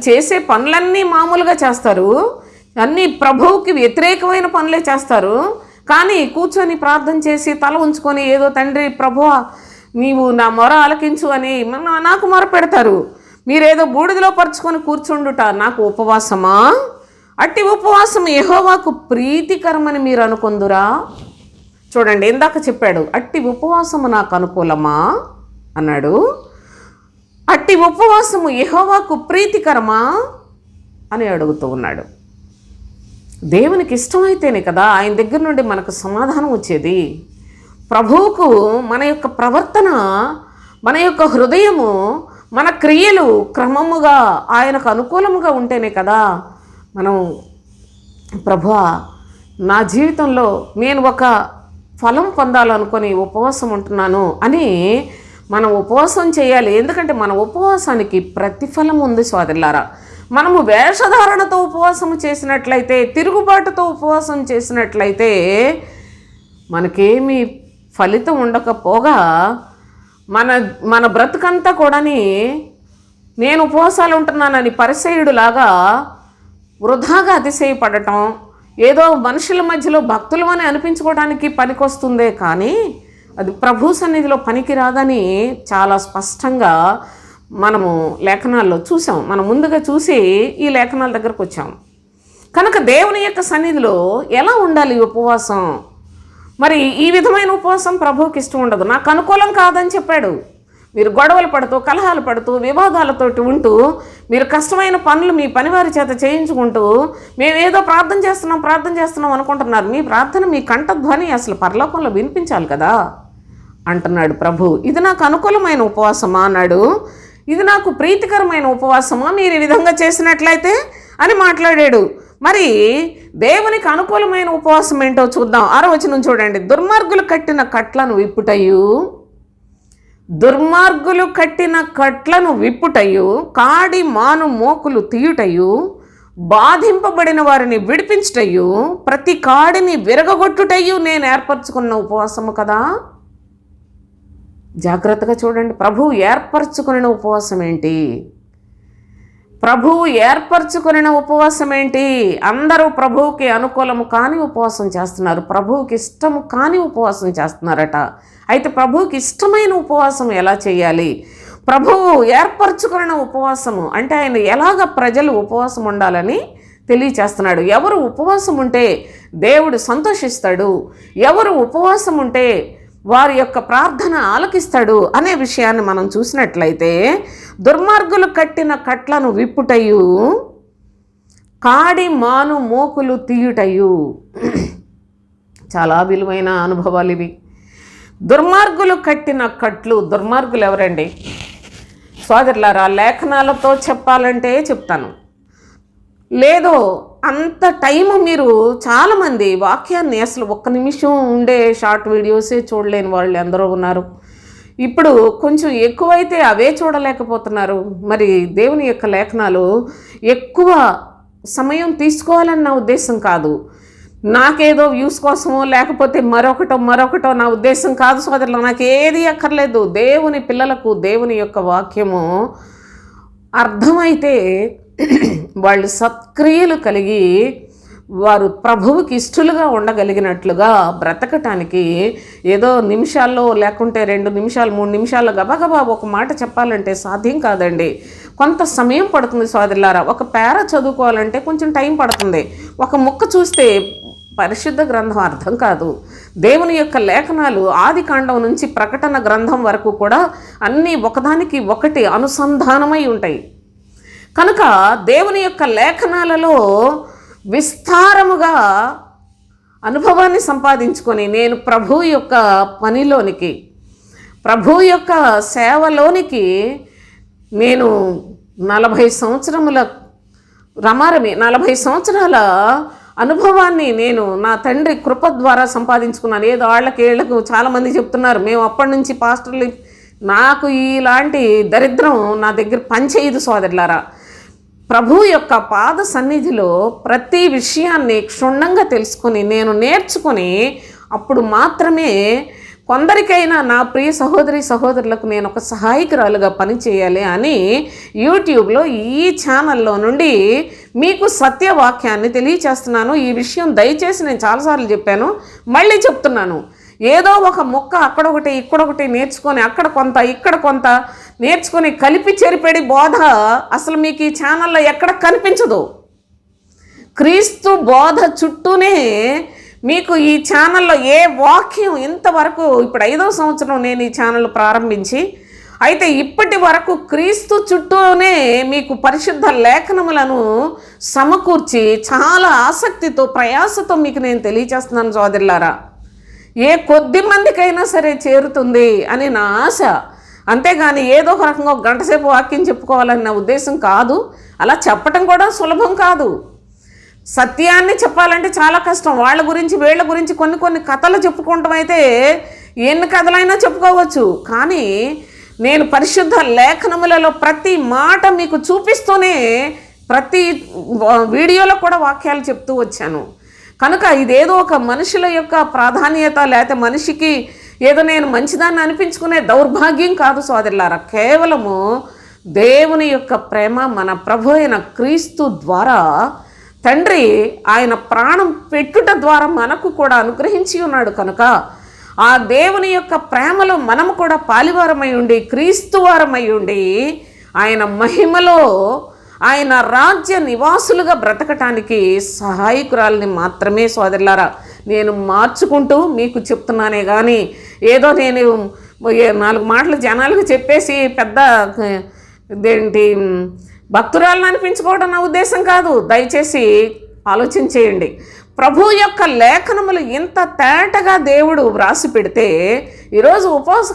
చేసే పనులన్నీ మామూలుగా చేస్తారు, అన్నీ ప్రభువుకి వ్యతిరేకమైన పనులే చేస్తారు. కానీ కూర్చొని ప్రార్థన చేసి తల ఉంచుకొని ఏదో తండ్రి ప్రభువా నీవు నా మొర ఆలకించు అని నాకు మొర పెడతారు. మీరేదో బూడిదలో పరుచుకొని కూర్చుండుట నాకు ఉపవాసమా? అట్టి ఉపవాసం యెహోవాకు ప్రీతికరమని మీరు అనుకొందురా? చూడండి, ఇందాక చెప్పాడు అట్టి ఉపవాసము నాకు అనుకూలమా అన్నాడు. అట్టి ఉపవాసము యెహోవాకు ప్రీతికరమా అని అడుగుతూ ఉన్నాడు. దేవునికి ఇష్టమైతేనే కదా ఆయన దగ్గర నుండి మనకు సమాధానం వచ్చేది. ప్రభువుకు మన యొక్క ప్రవర్తన, మన యొక్క హృదయము, మన క్రియలు క్రమముగా ఆయనకు అనుకూలముగా ఉంటేనే కదా మనం ప్రభువా నా జీవితంలో నేను ఒక ఫలం పొందాలనుకొని ఉపవాసం ఉంటున్నాను అని మనం ఉపవాసం చేయాలి. ఎందుకంటే మన ఉపవాసానికి ప్రతిఫలం ఉంది సోదరులారా. మనము వేషధారణతో ఉపవాసం చేసినట్లయితే, తిరుగుబాటుతో ఉపవాసం చేసినట్లయితే మనకేమీ ఫలితం ఉండకపోగా మన బ్రతుకంతా కూడాని నేను ఉపవాసాలు ఉంటున్నానని పరిసయ్యుడులాగా వృధాగా అతిశయపడటం, ఏదో మనుషుల మధ్యలో భక్తులమని అనిపించుకోవడానికి పనికొస్తుందే కానీ అది ప్రభు సన్నిధిలో పనికి రాదని చాలా స్పష్టంగా మనము లేఖనాల్లో చూసాం. మనం ముందుగా చూసి ఈ లేఖనాల దగ్గరకు వచ్చాం. కనుక దేవుని యొక్క సన్నిధిలో ఎలా ఉండాలి ఉపవాసం? మరి ఈ విధమైన ఉపవాసం ప్రభువుకి ఇష్టం ఉండదు, నాకు అనుకూలం కాదని చెప్పాడు. మీరు గొడవలు పడుతూ, కలహాలు పడుతూ, వివాదాలతోటి ఉంటూ, మీరు కష్టమైన పనులు మీ పనివారి చేత చేయించుకుంటూ, మేమేదో ప్రార్థన చేస్తున్నాం అనుకుంటున్నారు. మీ ప్రార్థన, మీ కంఠధ్వని అసలు పరలోకంలో వినిపించాలి కదా అంటున్నాడు ప్రభు. ఇది నాకు అనుకూలమైన ఉపవాసమా అన్నాడు. ఇది నాకు ప్రీతికరమైన ఉపవాసమా మీరు ఈ విధంగా చేసినట్లయితే అని మాట్లాడాడు. మరి దేవునికి అనుకూలమైన ఉపవాసం ఏంటో చూద్దాం. 6వ వచనం చూడండి. దుర్మార్గులు కట్టిన కట్లను విప్పుటయు, కాడి మాను మోకులు తీయుటయు, బాధింపబడిన వారిని విడిపించుటయు, ప్రతి కాడిని విరగగొట్టుటయు నేను ఏర్పరచుకున్న ఉపవాసము కదా. జాగ్రత్తగా చూడండి, ప్రభువు ఏర్పరచుకున్న ఉపవాసం ఏంటి? ప్రభువు ఏర్పరచుకున్న ఉపవాసం ఏంటి? అందరూ ప్రభువుకి అనుకూలము కాని ఉపవాసం చేస్తున్నారు, ప్రభువుకి ఇష్టము కాని ఉపవాసం చేస్తున్నారట. అయితే ప్రభువుకి ఇష్టమైన ఉపవాసం ఎలా చేయాలి? ప్రభువు ఏర్పరచుకున్న ఉపవాసము అంటే ఆయన ఎలాగ ప్రజలు ఉపవాసం ఉండాలని తెలియచేస్తున్నాడు. ఎవరు ఉపవాసం ఉంటే దేవుడు సంతోషిస్తాడు, ఎవరు ఉపవాసం ఉంటే వారి యొక్క ప్రార్థన ఆలకిస్తాడు అనే విషయాన్ని మనం చూసినట్లయితే, దుర్మార్గులు కట్టిన కట్లను విప్పుటయు, కాడి మాను మోకులు తీయుటయు. చాలా విలువైన అనుభవాలు ఇవి. దుర్మార్గులు కట్టిన కట్లు. దుర్మార్గులు ఎవరండి సోదరులారా? లేఖనాలతో చెప్పాలంటే చెప్తాను, లేదో అంత టైము మీరు చాలామంది వాక్యాన్ని అసలు ఒక్క నిమిషం ఉండే షార్ట్ వీడియోసే చూడలేని వాళ్ళు ఎందరో ఉన్నారు. ఇప్పుడు కొంచెం ఎక్కువైతే అవే చూడలేకపోతున్నారు. మరి దేవుని యొక్క లేఖనాలు ఎక్కువ సమయం తీసుకోవాలన్న ఉద్దేశం కాదు, నాకేదో వ్యూస్ కోసమో లేకపోతే మరొకటో నా ఉద్దేశం కాదు సోదరులు. నాకు ఏది అక్కర్లేదు. దేవుని పిల్లలకు దేవుని యొక్క వాక్యము అర్థమైతే వాళ్ళు సత్క్రియలు కలిగి వారు ప్రభువుకి ఇష్టలుగా ఉండగలిగినట్లుగా బ్రతకటానికి ఏదో నిమిషాల్లో లేకుంటే 2 నిమిషాలు 3 నిమిషాల్లో గబగబా ఒక మాట చెప్పాలంటే సాధ్యం కాదండి. కొంత సమయం పడుతుంది సోదరులారా. ఒక పేర చదువుకోవాలంటే కొంచెం టైం పడుతుంది. ఒక ముక్క చూస్తే పరిశుద్ధ గ్రంథం అర్థం కాదు. దేవుని యొక్క లేఖనాలు ఆది కాండం నుంచి ప్రకటన గ్రంథం వరకు కూడా అన్నీ ఒకదానికి ఒకటి అనుసంధానమై ఉంటాయి. కనుక దేవుని యొక్క లేఖనాలలో విస్తారముగా అనుభవాన్ని సంపాదించుకొని నేను ప్రభు యొక్క పనిలోనికి, ప్రభు యొక్క సేవలోనికి నేను 40 సంవత్సరముల రమారమి 40 సంవత్సరాల అనుభవాన్ని నేను నా తండ్రి కృప ద్వారా సంపాదించుకున్నాను. ఏదో ఏళ్లకు చాలామంది చెప్తున్నారు మేము అప్పటి నుంచి పాస్టర్లు. నాకు ఇలాంటి దరిద్రం నా దగ్గర పనిచేయదు సోదరులారా. ప్రభు యొక్క పాద సన్నిధిలో ప్రతి విషయాన్ని క్షుణ్ణంగా తెలుసుకొని నేను నేర్చుకొని అప్పుడు మాత్రమే కొందరికైనా నా ప్రియ సహోదరులకు నేను ఒక సహాయకురాలుగా పనిచేయాలి అని యూట్యూబ్లో ఈ ఛానల్లో నుండి మీకు సత్యవాక్యాన్ని తెలియచేస్తున్నాను. ఈ విషయం దయచేసి నేను చాలాసార్లు చెప్పాను, మళ్ళీ చెప్తున్నాను. ఏదో ఒక మొక్క అక్కడొకటి ఇక్కడొకటి నేర్చుకొని అక్కడ కొంత ఇక్కడ కొంత నేర్చుకొని కలిపి చెరిపెడి బోధ అసలు మీకు ఈ ఛానల్లో ఎక్కడ కనిపించదు. క్రీస్తు బోధ చుట్టూనే మీకు ఈ ఛానల్లో ఏ వాక్యం ఇంతవరకు ఇప్పుడు 5వ సంవత్సరం నేను ఈ ఛానల్ ప్రారంభించి అయితే ఇప్పటి వరకు క్రీస్తు చుట్టూనే మీకు పరిశుద్ధ లేఖనములను సమకూర్చి చాలా ఆసక్తితో ప్రయాసతో మీకు నేను తెలియచేస్తున్నాను సోదరులారా. ఏ కొద్ది మందికైనా సరే చేరుతుంది అని నా ఆశ. అంతేగాని ఏదో ఒక రకంగా 1 గంట సేపు వాక్యం చెప్పుకోవాలన్న ఉద్దేశం కాదు. అలా చెప్పటం కూడా సులభం కాదు. సత్యాన్ని చెప్పాలంటే చాలా కష్టం. వాళ్ళ గురించి వీళ్ళ గురించి కొన్ని కథలు చెప్పుకోవటం అయితే ఎన్ని కథలైనా చెప్పుకోవచ్చు. కానీ నేను పరిశుద్ధ లేఖనములలో ప్రతి మాట మీకు చూపిస్తూనే ప్రతి వీడియోలో కూడా వాక్యాలు చెప్తూ వచ్చాను. కనుక ఇదేదో ఒక మనుషుల యొక్క ప్రాధాన్యత లేకపోతే మనిషికి ఏదో నేను మంచిదాన్ని అనిపించుకునే దౌర్భాగ్యం కాదు సోదరులారా. కేవలము దేవుని యొక్క ప్రేమ మన ప్రభు అయిన క్రీస్తు ద్వారా తండ్రి ఆయన ప్రాణం పెట్టుట ద్వారా మనకు కూడా అనుగ్రహించి ఉన్నాడు. కనుక ఆ దేవుని యొక్క ప్రేమలో మనము కూడా పాలివారమై ఉండి క్రీస్తు వారమై ఉండి ఆయన మహిమలో ఆయన రాజ్య నివాసులుగా బ్రతకటానికి సహాయకురాలని మాత్రమే సోదరులారా నేను మార్చుకుంటూ మీకు చెప్తున్నానే కానీ ఏదో నేను 4 మాటలు జనాలకు చెప్పేసి పెద్ద ఇదేంటి భక్తురాలను అనిపించుకోవడం నా ఉద్దేశం కాదు. దయచేసి ఆలోచన చేయండి. ప్రభు యొక్క లేఖనములు ఇంత తేటగా దేవుడు వ్రాసి పెడితే ఈరోజు ఉపవాస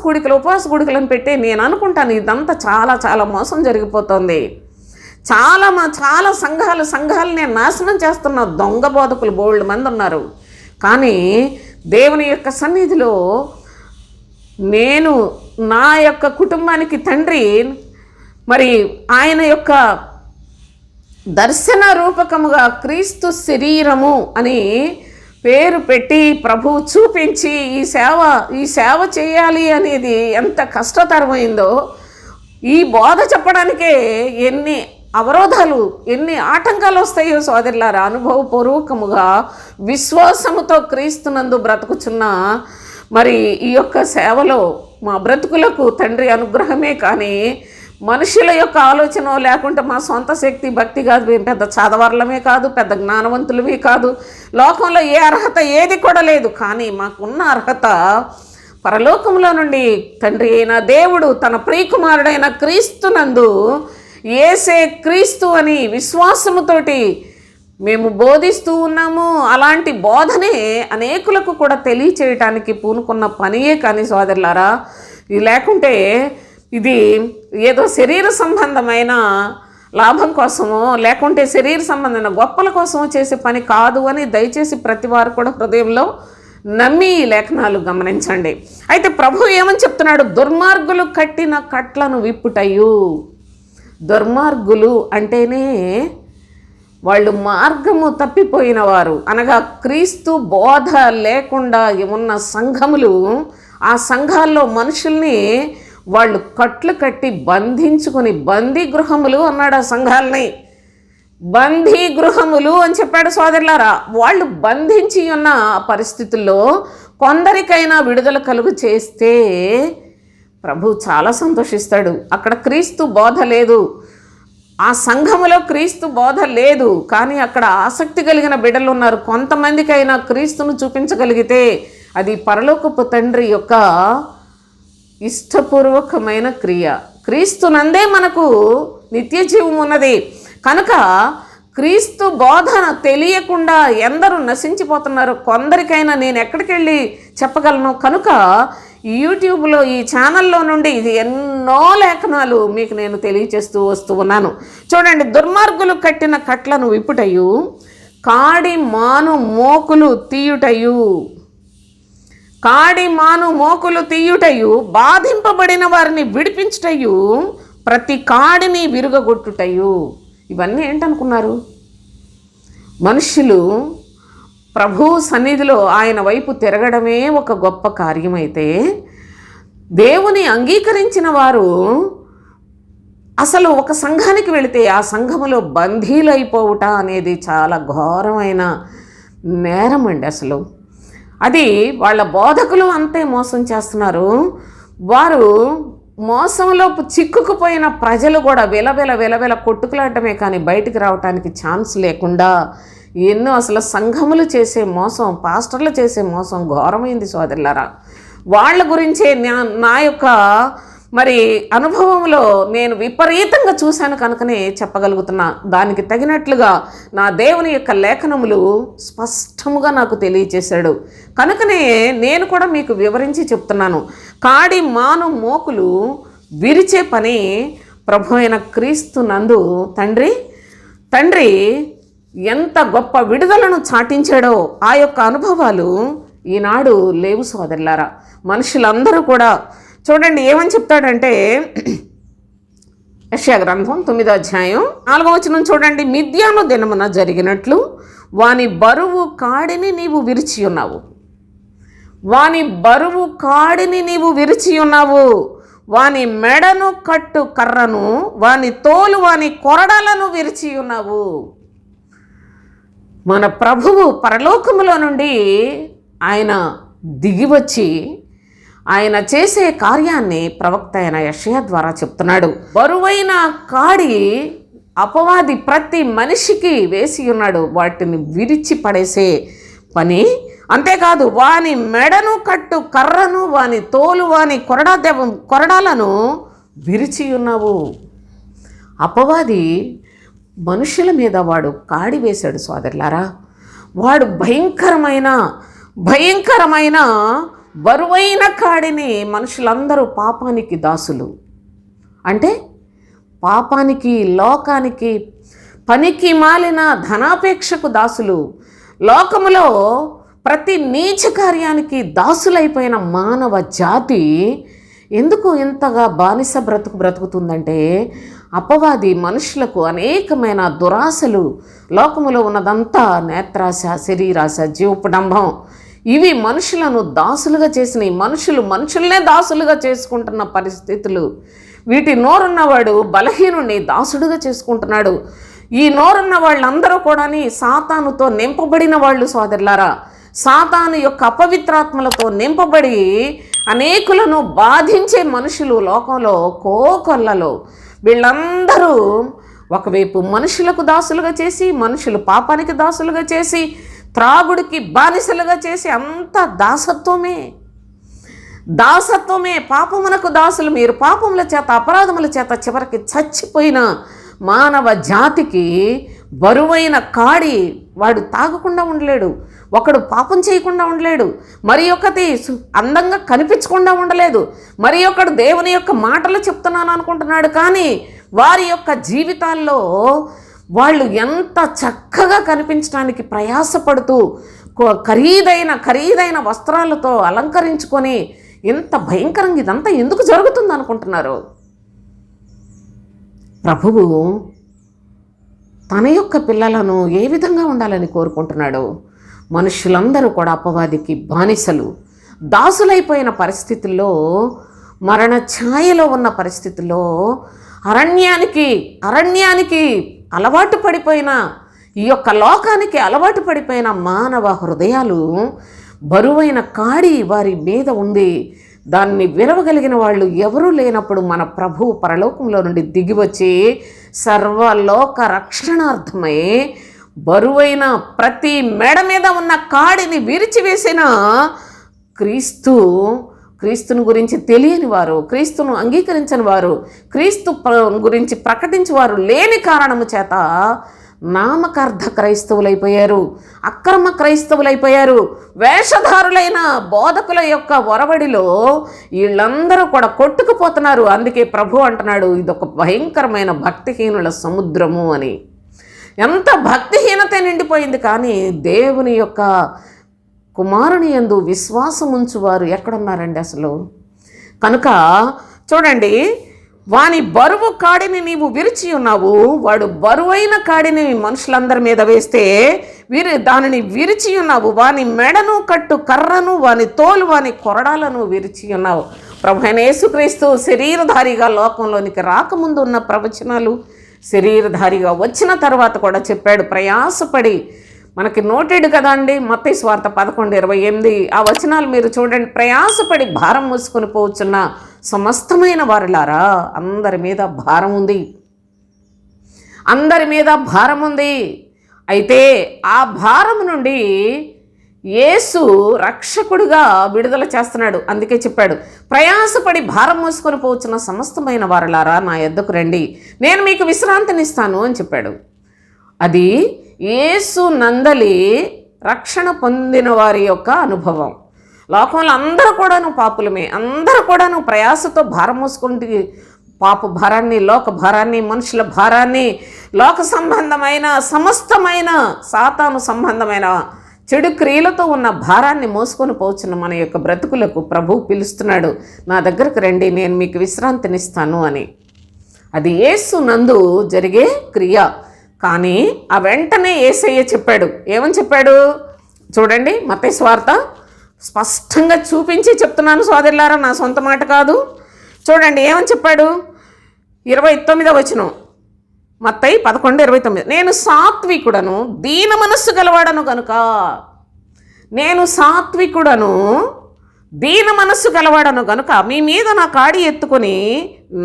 కూడికలను పెట్టి నేను అనుకుంటాను ఇదంతా చాలా చాలా మోసం జరిగిపోతుంది. చాలా సంఘాలు నేను నాశనం చేస్తున్న దొంగ బోధకులు బోల్డ్ మంది ఉన్నారు. కానీ దేవుని యొక్క సన్నిధిలో నేను నా యొక్క కుటుంబానికి తండ్రి మరి ఆయన యొక్క దర్శన రూపకముగా క్రీస్తు శరీరము అని పేరు పెట్టి ప్రభువు చూపించి ఈ సేవ చేయాలి అనేది ఎంత కష్టతరమైందో ఈ బోధ చెప్పడానికే ఎన్ని అవరోధాలు ఎన్ని ఆటంకాలు వస్తాయో సోదరులారా. అనుభవపూర్వకముగా విశ్వాసముతో క్రీస్తునందు బ్రతుకుచున్న మరి ఈ యొక్క సేవలో మా బ్రతుకులకు తండ్రి అనుగ్రహమే కానీ మనుషుల యొక్క ఆలోచన లేకుంటే మా సొంత శక్తి భక్తి కాదు. మేము పెద్ద చదవర్లమే కాదు, పెద్ద జ్ఞానవంతులమే కాదు, లోకంలో ఏ అర్హత ఏది కూడా లేదు. కానీ మాకున్న అర్హత పరలోకంలో నుండి తండ్రి అయిన దేవుడు తన ప్రియకుమారుడైన క్రీస్తునందు యేసే క్రీస్తు అని విశ్వాసముతోటి మేము బోధిస్తూ ఉన్నాము. అలాంటి బోధనే అనేకులకు కూడా తెలియచేయటానికి పూనుకున్న పనియే కానీ సోదరులారా. ఇది లేకుంటే ఇది ఏదో శరీర సంబంధమైన లాభం కోసమో లేకుంటే శరీర సంబంధమైన గొప్పల కోసమో చేసే పని కాదు అని దయచేసి ప్రతి వారు కూడా హృదయంలో నమ్మి ఈ లేఖనాలు గమనించండి. అయితే ప్రభు ఏమని చెప్తున్నాడు? దుర్మార్గులు కట్టిన కట్లను విప్పుటయు. దుర్మార్గులు అంటేనే వాళ్ళు మార్గము తప్పిపోయిన వారు, అనగా క్రీస్తు బోధ లేకుండా ఉన్న సంఘములు, ఆ సంఘాల్లో మనుషుల్ని వాళ్ళు కట్లు కట్టి బంధించుకొని, బందీ గృహములు అన్నాడు ఆ సంఘాలని. బందీ గృహములు అని చెప్పాడు సోదరులారా. వాళ్ళు బంధించి ఉన్న పరిస్థితుల్లో కొందరికైనా విడుదల కలుగు చేస్తే ప్రభు చాలా సంతోషిస్తాడు. అక్కడ క్రీస్తు బోధ లేదు, ఆ సంఘములో క్రీస్తు బోధ లేదు, కానీ అక్కడ ఆసక్తి కలిగిన బిడ్డలు ఉన్నారు. కొంతమందికైనా క్రీస్తును చూపించగలిగితే అది పరలోకపు తండ్రి యొక్క ఇష్టపూర్వకమైన క్రియ. క్రీస్తునందే మనకు నిత్య జీవం ఉన్నది కనుక క్రీస్తు బోధన తెలియకుండా ఎందరూ నశించిపోతున్నారు. కొందరికైనా నేను ఎక్కడికి వెళ్ళి చెప్పగలను? కనుక యూట్యూబ్లో ఈ ఛానల్లో నుండి ఇది ఎన్నో లేఖనాలు మీకు నేను తెలియచేస్తూ వస్తూ ఉన్నాను. చూడండి, దుర్మార్గులు కట్టిన కట్లను విప్పుటయు, కాడి మాను మోకులు తీయుటయు. కాడి మాను మోకులు తీయుటయు, బాధింపబడిన వారిని విడిపించుటయు, ప్రతి కాడిని విరుగగొట్టుటయు. ఇవన్నీ ఏంటనుకున్నారు? మనుషులు ప్రభు సన్నిధిలో ఆయన వైపు తిరగడమే ఒక గొప్ప కార్యమైతే, దేవుని అంగీకరించిన వారు అసలు ఒక సంఘానికి వెళితే ఆ సంఘములో బందీలైపోవుట అనేది చాలా ఘోరమైన నేరం అండి. అసలు అది వాళ్ళ బోధకులు అంతే మోసం చేస్తున్నారు. వారు మోసంలో చిక్కుకుపోయిన ప్రజలు కూడా వెలవెల కొట్టుకులాడటమే కానీ బయటికి రావటానికి ఛాన్స్ లేకుండా ఎన్నో అసలు సంఘములు చేసే మోసం, పాస్టర్లు చేసే మోసం ఘోరమైంది సోదరులారా. వాళ్ళ గురించే నా యొక్క మరి అనుభవంలో నేను విపరీతంగా చూశాను కనుకనే చెప్పగలుగుతున్నా. దానికి తగినట్లుగా నా దేవుని యొక్క లేఖనములు స్పష్టముగా నాకు తెలియచేశాడు కనుకనే నేను కూడా మీకు వివరించి చెప్తున్నాను. కాడి మాను మోకులు విరిచే పని ప్రభు అయిన క్రీస్తు నందు తండ్రి ఎంత గొప్ప విడుదలను చాటించాడో ఆ యొక్క అనుభవాలు ఈనాడు లేవు సోదరులారా. మనుషులందరూ కూడా చూడండి ఏమని చెప్తాడంటే, యెషయా గ్రంథం 9వ అధ్యాయం 4వ వచనం చూడండి. మిద్యాను దినమున జరిగినట్లు వాని బరువు కాడిని నీవు విరిచి ఉన్నావు. వాని బరువు కాడిని నీవు విరిచి ఉన్నావు. వాని మెడను కట్టు కర్రను, వాని తోలు, వాని కొరడాలను విరిచి ఉన్నావు. మన ప్రభువు పరలోకములో నుండి ఆయన దిగివచ్చి ఆయన చేసే కార్యాన్ని ప్రవక్త అయిన యెషయా ద్వారా చెప్తున్నాడు. బరువైన కాడి అపవాది ప్రతి మనిషికి వేసి ఉన్నాడు. వాటిని విరిచి పడేసే పని. అంతేకాదు వాని మెడను కట్టు కర్రను, వాని తోలు, వాని కొరడాలను విరిచి ఉన్నావు. అపవాది మనుషుల మీద వాడు కాడి వేశాడు సోదరులారా. వాడు భయంకరమైన బరువైన కాడిని, మనుషులందరూ పాపానికి దాసులు, అంటే పాపానికి, లోకానికి, పనికి మాలిన ధనాపేక్షకు దాసులు, లోకములో ప్రతి నీచ కార్యానికి దాసులైపోయిన మానవ జాతి ఎందుకు ఇంతగా బానిస బ్రతుకుతుందంటే, అపవాది మనుషులకు అనేకమైన దురాశలు, లోకములో ఉన్నదంతా నేత్రాశ, శరీరాశ, జీవపడంబం, ఇవి మనుషులను దాసులుగా చేసినాయి. మనుషులనే దాసులుగా చేసుకుంటున్న పరిస్థితులు. వీటి నోరున్నవాడు బలహీనుని దాసుడుగా చేసుకుంటున్నాడు. ఈ నోరున్న వాళ్ళందరూ కూడా సాతానుతో నింపబడిన వాళ్ళు సోదరులారా. సాతాను యొక్క అపవిత్రాత్మలతో నింపబడి అనేకులను బాధించే మనుషులు లోకంలో కోకొల్లలో. వీళ్ళందరూ ఒకవైపు మనుషులకు దాసులుగా చేసి, మనుషులు పాపానికి దాసులుగా చేసి, త్రాగుడికి బానిసలుగా చేసి, అంత దాసత్వమే పాపమునకు దాసులు. మీరు పాపముల చేత, అపరాధముల చేత చివరికి చచ్చిపోయిన మానవ జాతికి బరువైన కాడి. వాడు తాగకుండా ఉండలేడు, ఒకడు పాపం చేయకుండా ఉండలేడు, మరి ఒకటి అందంగా కనిపించకుండా ఉండలేదు, మరి ఒకడు దేవుని యొక్క మాటలు చెప్తున్నాను అనుకుంటున్నాడు. కానీ వారి యొక్క జీవితాల్లో వాళ్ళు ఎంత చక్కగా కనిపించడానికి ప్రయాసపడుతూ ఖరీదైన వస్త్రాలతో అలంకరించుకొని ఇంత భయంకరంగా ఇదంతా ఎందుకు జరుగుతుంది అనుకుంటున్నారు? ప్రభువు తన యొక్క పిల్లలను ఏ విధంగా ఉండాలని కోరుకుంటున్నాడు? మనుషులందరూ కూడా అపవాదికి బానిసలు, దాసులైపోయిన పరిస్థితుల్లో, మరణ ఛాయలో ఉన్న పరిస్థితుల్లో, అరణ్యానికి అలవాటు పడిపోయిన, ఈ యొక్క లోకానికి అలవాటు పడిపోయిన మానవ హృదయాలు, బరువైన కాడి వారి మీద ఉంది. దాన్ని విరవగలిగిన వాళ్ళు ఎవరూ లేనప్పుడు మన ప్రభువు పరలోకంలో నుండి దిగివచ్చి సర్వలోక రక్షణార్థమై బరువైన ప్రతి మెడ మీద ఉన్న కాడిని విరిచివేసిన క్రీస్తును గురించి తెలియని వారు, క్రీస్తును అంగీకరించని వారు, క్రీస్తు గురించి ప్రకటించి వారు లేని కారణము చేత నామకార్థ క్రైస్తవులైపోయారు, అక్రమ క్రైస్తవులైపోయారు. వేషధారులైన బోధకుల యొక్క ఒరవడిలో వీళ్ళందరూ కూడా కొట్టుకుపోతున్నారు. అందుకే ప్రభు అంటున్నాడు, ఇదొక భయంకరమైన భక్తిహీనుల సముద్రము అని. ఎంత భక్తిహీనత నిండిపోయింది. కానీ దేవుని యొక్క కుమారుని యందు విశ్వాసం ఉంచువారు ఎక్కడున్నారండి అసలు? కనుక చూడండి, వాని బరువు కాడిని నీవు విరిచి ఉన్నావు. వాడు బరువైన కాడిని మనుషులందరి మీద వేస్తే దానిని విరిచి ఉన్నావు. వాని మెడను కట్టు కర్రను, వాని తోలు, వాని కొరడాలను విరిచి ఉన్నావు. ప్రభు అయిన యేసుక్రీస్తు శరీరధారిగా లోకంలోనికి రాకముందు ఉన్న ప్రవచనాలు, శరీరధారిగా వచ్చిన తర్వాత కూడా చెప్పాడు. ప్రయాసపడి, మనకి నోటెడ్ కదా అండి, మత్తయి సువార్త 11:28 ఆ వచనాలు మీరు చూడండి. ప్రయాసపడి భారం మోసుకొని పోవచ్చున్న సమస్తమైన వారులారా, అందరి మీద భారం ఉంది. అయితే ఆ భారం నుండి యేసు రక్షకుడిగా విడుదల చేస్తున్నాడు. అందుకే చెప్పాడు, ప్రయాసపడి భారం మోసుకొని పోవచ్చున్న సమస్తమైన వారులారా నా యొద్దకు రండి, నేను మీకు విశ్రాంతినిస్తాను అని చెప్పాడు. అది యేసు నందలి రక్షణ పొందిన వారి యొక్క అనుభవం. లోకంలో అందరూ కూడాను పాపులమే, అందరూ కూడాను ప్రయాసతో భారం మోసుకుంటే పాప భారాన్ని, లోక భారాన్ని, మనుషుల భారాన్ని, లోక సంబంధమైన సమస్తమైన సాతాను సంబంధమైన చెడు క్రియలతో ఉన్న భారాన్ని మోసుకొని పోచున్న మన యొక్క బ్రతుకులకు ప్రభువు పిలుస్తున్నాడు, నా దగ్గరకు రండి, నేను మీకు విశ్రాంతినిస్తాను అని. అది యేసు నందు జరిగే క్రియ. కానీ ఆ వెంటనే యేసయ్య చెప్పాడు. ఏమని చెప్పాడు చూడండి, మత్తయి సువార్త స్పష్టంగా చూపించి చెప్తున్నాను సోదరులారా, నా సొంత మాట కాదు. చూడండి ఏమని చెప్పాడు, 29వ వచనం, మత్తయి 11:29. నేను సాత్వికుడను, దీన మనస్సు గలవాడను గనుక, మీ మీద నా కాడి ఎత్తుకొని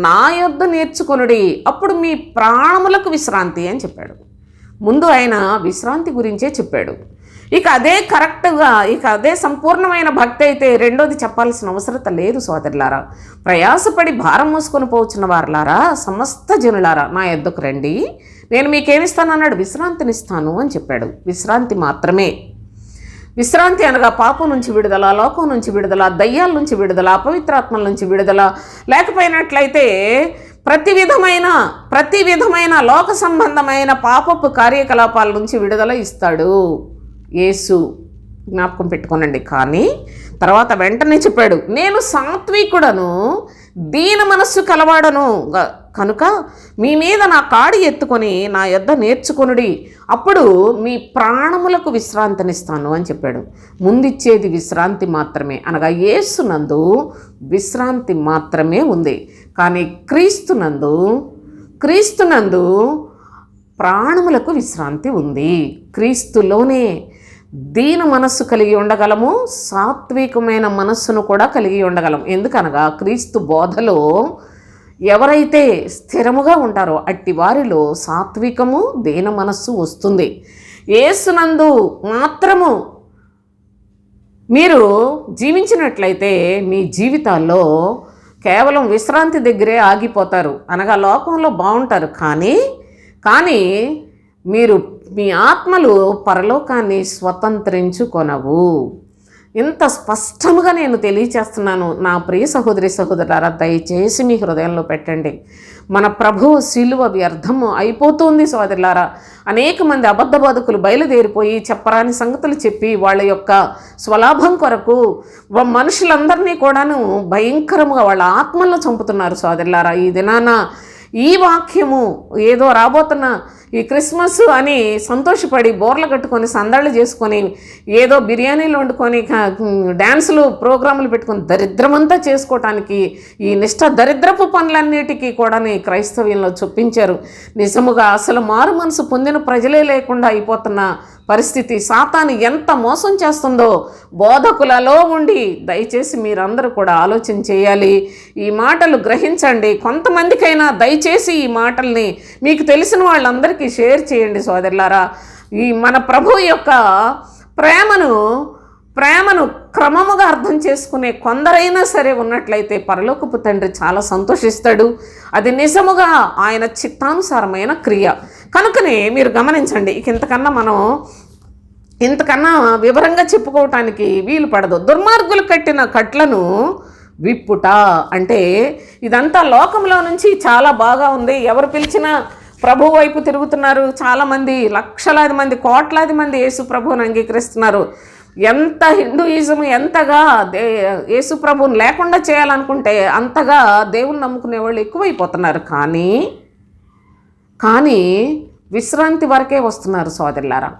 నా యొద్ద నేర్చుకొనుడి, అప్పుడు మీ ప్రాణములకు విశ్రాంతి అని చెప్పాడు. ముందు ఆయన విశ్రాంతి గురించే చెప్పాడు. ఇక అదే కరెక్ట్గా, ఇక అదే సంపూర్ణమైన భక్తి అయితే రెండోది చెప్పాల్సిన అవసరం లేదు సోదరులారా. ప్రయాసపడి భారం మోసుకొని పోవచ్చున్న వారులారా, సమస్త జనులారా నా యొద్దకు రండి, నేను మీకేమిస్తాను అన్నాడు, విశ్రాంతినిస్తాను అని చెప్పాడు. విశ్రాంతి మాత్రమే. విశ్రాంతి అనగా పాపం నుంచి విడుదల, లోకం నుంచి విడుదల, దయ్యాల నుంచి విడుదల, అపవిత్రాత్మల నుంచి విడుదల, లేకపోయినట్లయితే ప్రతి విధమైన లోక సంబంధమైన పాపపు కార్యకలాపాల నుంచి విడుదల ఇస్తాడు యేసు. జ్ఞాపకం పెట్టుకోనండి. కానీ తర్వాత వెంటనే చెప్పాడు, నేను సాత్వికుడను, దీన మనస్సు కలవాడను కనుక మీ మీద నా కాడి ఎత్తుకొని నా యొద్ద నేర్చుకొనుడి, అప్పుడు మీ ప్రాణములకు విశ్రాంతినిస్తాను అని చెప్పాడు. ముందిచ్చేది విశ్రాంతి మాత్రమే, అనగా యేసునందు విశ్రాంతి మాత్రమే ఉంది. కానీ క్రీస్తునందు ప్రాణములకు విశ్రాంతి ఉంది. క్రీస్తులోనే దీన మనస్సు కలిగి ఉండగలము, సాత్వికమైన మనస్సును కూడా కలిగి ఉండగలము. ఎందుకనగా క్రీస్తు బోధలో ఎవరైతే స్థిరముగా ఉంటారో అట్టి వారిలో సాత్వికము, దీన మనస్సు వస్తుంది. యేసునందు మాత్రము మీరు జీవించినట్లయితే మీ జీవితాల్లో కేవలం విశ్రాంతి దగ్గరే ఆగిపోతారు. అనగా లోకంలో బాగుంటారు, కానీ మీరు మీ ఆత్మలు పరలోకాన్ని స్వతంత్రించుకొనవు. ఇంత స్పష్టంగా నేను తెలియచేస్తున్నాను. నా ప్రియ సహోదరి సహోదరులారా, దయచేసి మీ హృదయంలో పెట్టండి. మన ప్రభువు శిలువ వ్యర్థము అయిపోతుంది సోదరులారా. అనేక మంది అబద్ధ బోధకులు బయలుదేరిపోయి చెప్పరాని సంగతులు చెప్పి వాళ్ళ యొక్క స్వలాభం కొరకు మనుషులందరినీ కూడాను భయంకరంగా వాళ్ళ ఆత్మల్లో చంపుతున్నారు సోదరులారా. ఈ దినాన ఈ వాక్యము ఏదో రాబోతున్న ఈ క్రిస్మస్ అని సంతోషపడి బోర్లు కట్టుకొని సందళ్ళు చేసుకొని ఏదో బిర్యానీలు వండుకొని డ్యాన్సులు ప్రోగ్రాములు పెట్టుకొని దరిద్రమంతా చేసుకోవటానికి ఈ నిష్ఠ దరిద్రపు పనులన్నిటికీ కూడా క్రైస్తవ్యంలో చొప్పించారు. నిజముగా అసలు మారు మనసు పొందిన ప్రజలే లేకుండా అయిపోతున్న పరిస్థితి. సాతాను ఎంత మోసం చేస్తుందో బోధకులలో ఉండి దయచేసి మీరందరూ కూడా ఆలోచన చేయాలి. ఈ మాటలు గ్రహించండి. కొంతమందికైనా దయచేసి ఈ మాటల్ని మీకు తెలిసిన వాళ్ళందరికీ షేర్ చేయండి సోదరులారా. ఈ మన ప్రభు యొక్క ప్రేమను క్రమముగా అర్థం చేసుకునే కొందరైనా సరే ఉన్నట్లయితే పరలోకపు తండ్రి చాలా సంతోషిస్తాడు. అది నిజముగా ఆయన చిత్తానుసారమైన క్రియ. కనుకనే మీరు గమనించండి, ఇంతకన్నా వివరంగా చెప్పుకోవటానికి వీలు పడదు. దుర్మార్గులు కట్టిన కట్లను విప్పుట అంటే ఇదంతా లోకంలో నుంచి చాలా బాగా ఉంది. ఎవరు పిలిచినా ప్రభు వైపు తిరుగుతున్నారు. చాలామంది, లక్షలాది మంది, కోట్లాది మంది యేసు ప్రభువుని అంగీకరిస్తున్నారు. ఎంత హిందూయిజం ఎంతగా యేసు ప్రభువుని లేకుండా చేయాలనుకుంటే అంతగా దేవుని నమ్ముకునే వాళ్ళు ఎక్కువైపోతున్నారు. కానీ విశ్రాంతి వరకే వస్తున్నారు సోదరులారా.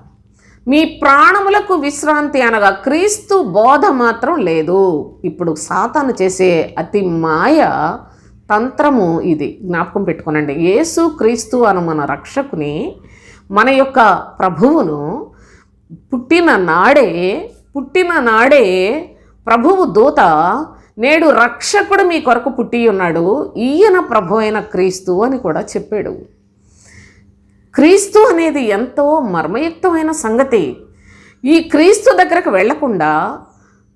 మీ ప్రాణములకు విశ్రాంతి అనగా క్రీస్తు బోధ మాత్రం లేదు. ఇప్పుడు సాతాను చేసే అతి మాయ తంత్రము ఇది. జ్ఞాపకం పెట్టుకోనండి. యేసు క్రీస్తు అను మన రక్షకుని, మన యొక్క ప్రభువును పుట్టిన నాడే ప్రభువు దూత నేడు రక్షకుడు మీ కొరకు పుట్టి ఉన్నాడు, ఈయన ప్రభు అయిన క్రీస్తు అని కూడా చెప్పాడు. క్రీస్తు అనేది ఎంతో మర్మయుక్తమైన సంగతి. ఈ క్రీస్తు దగ్గరకు వెళ్లకుండా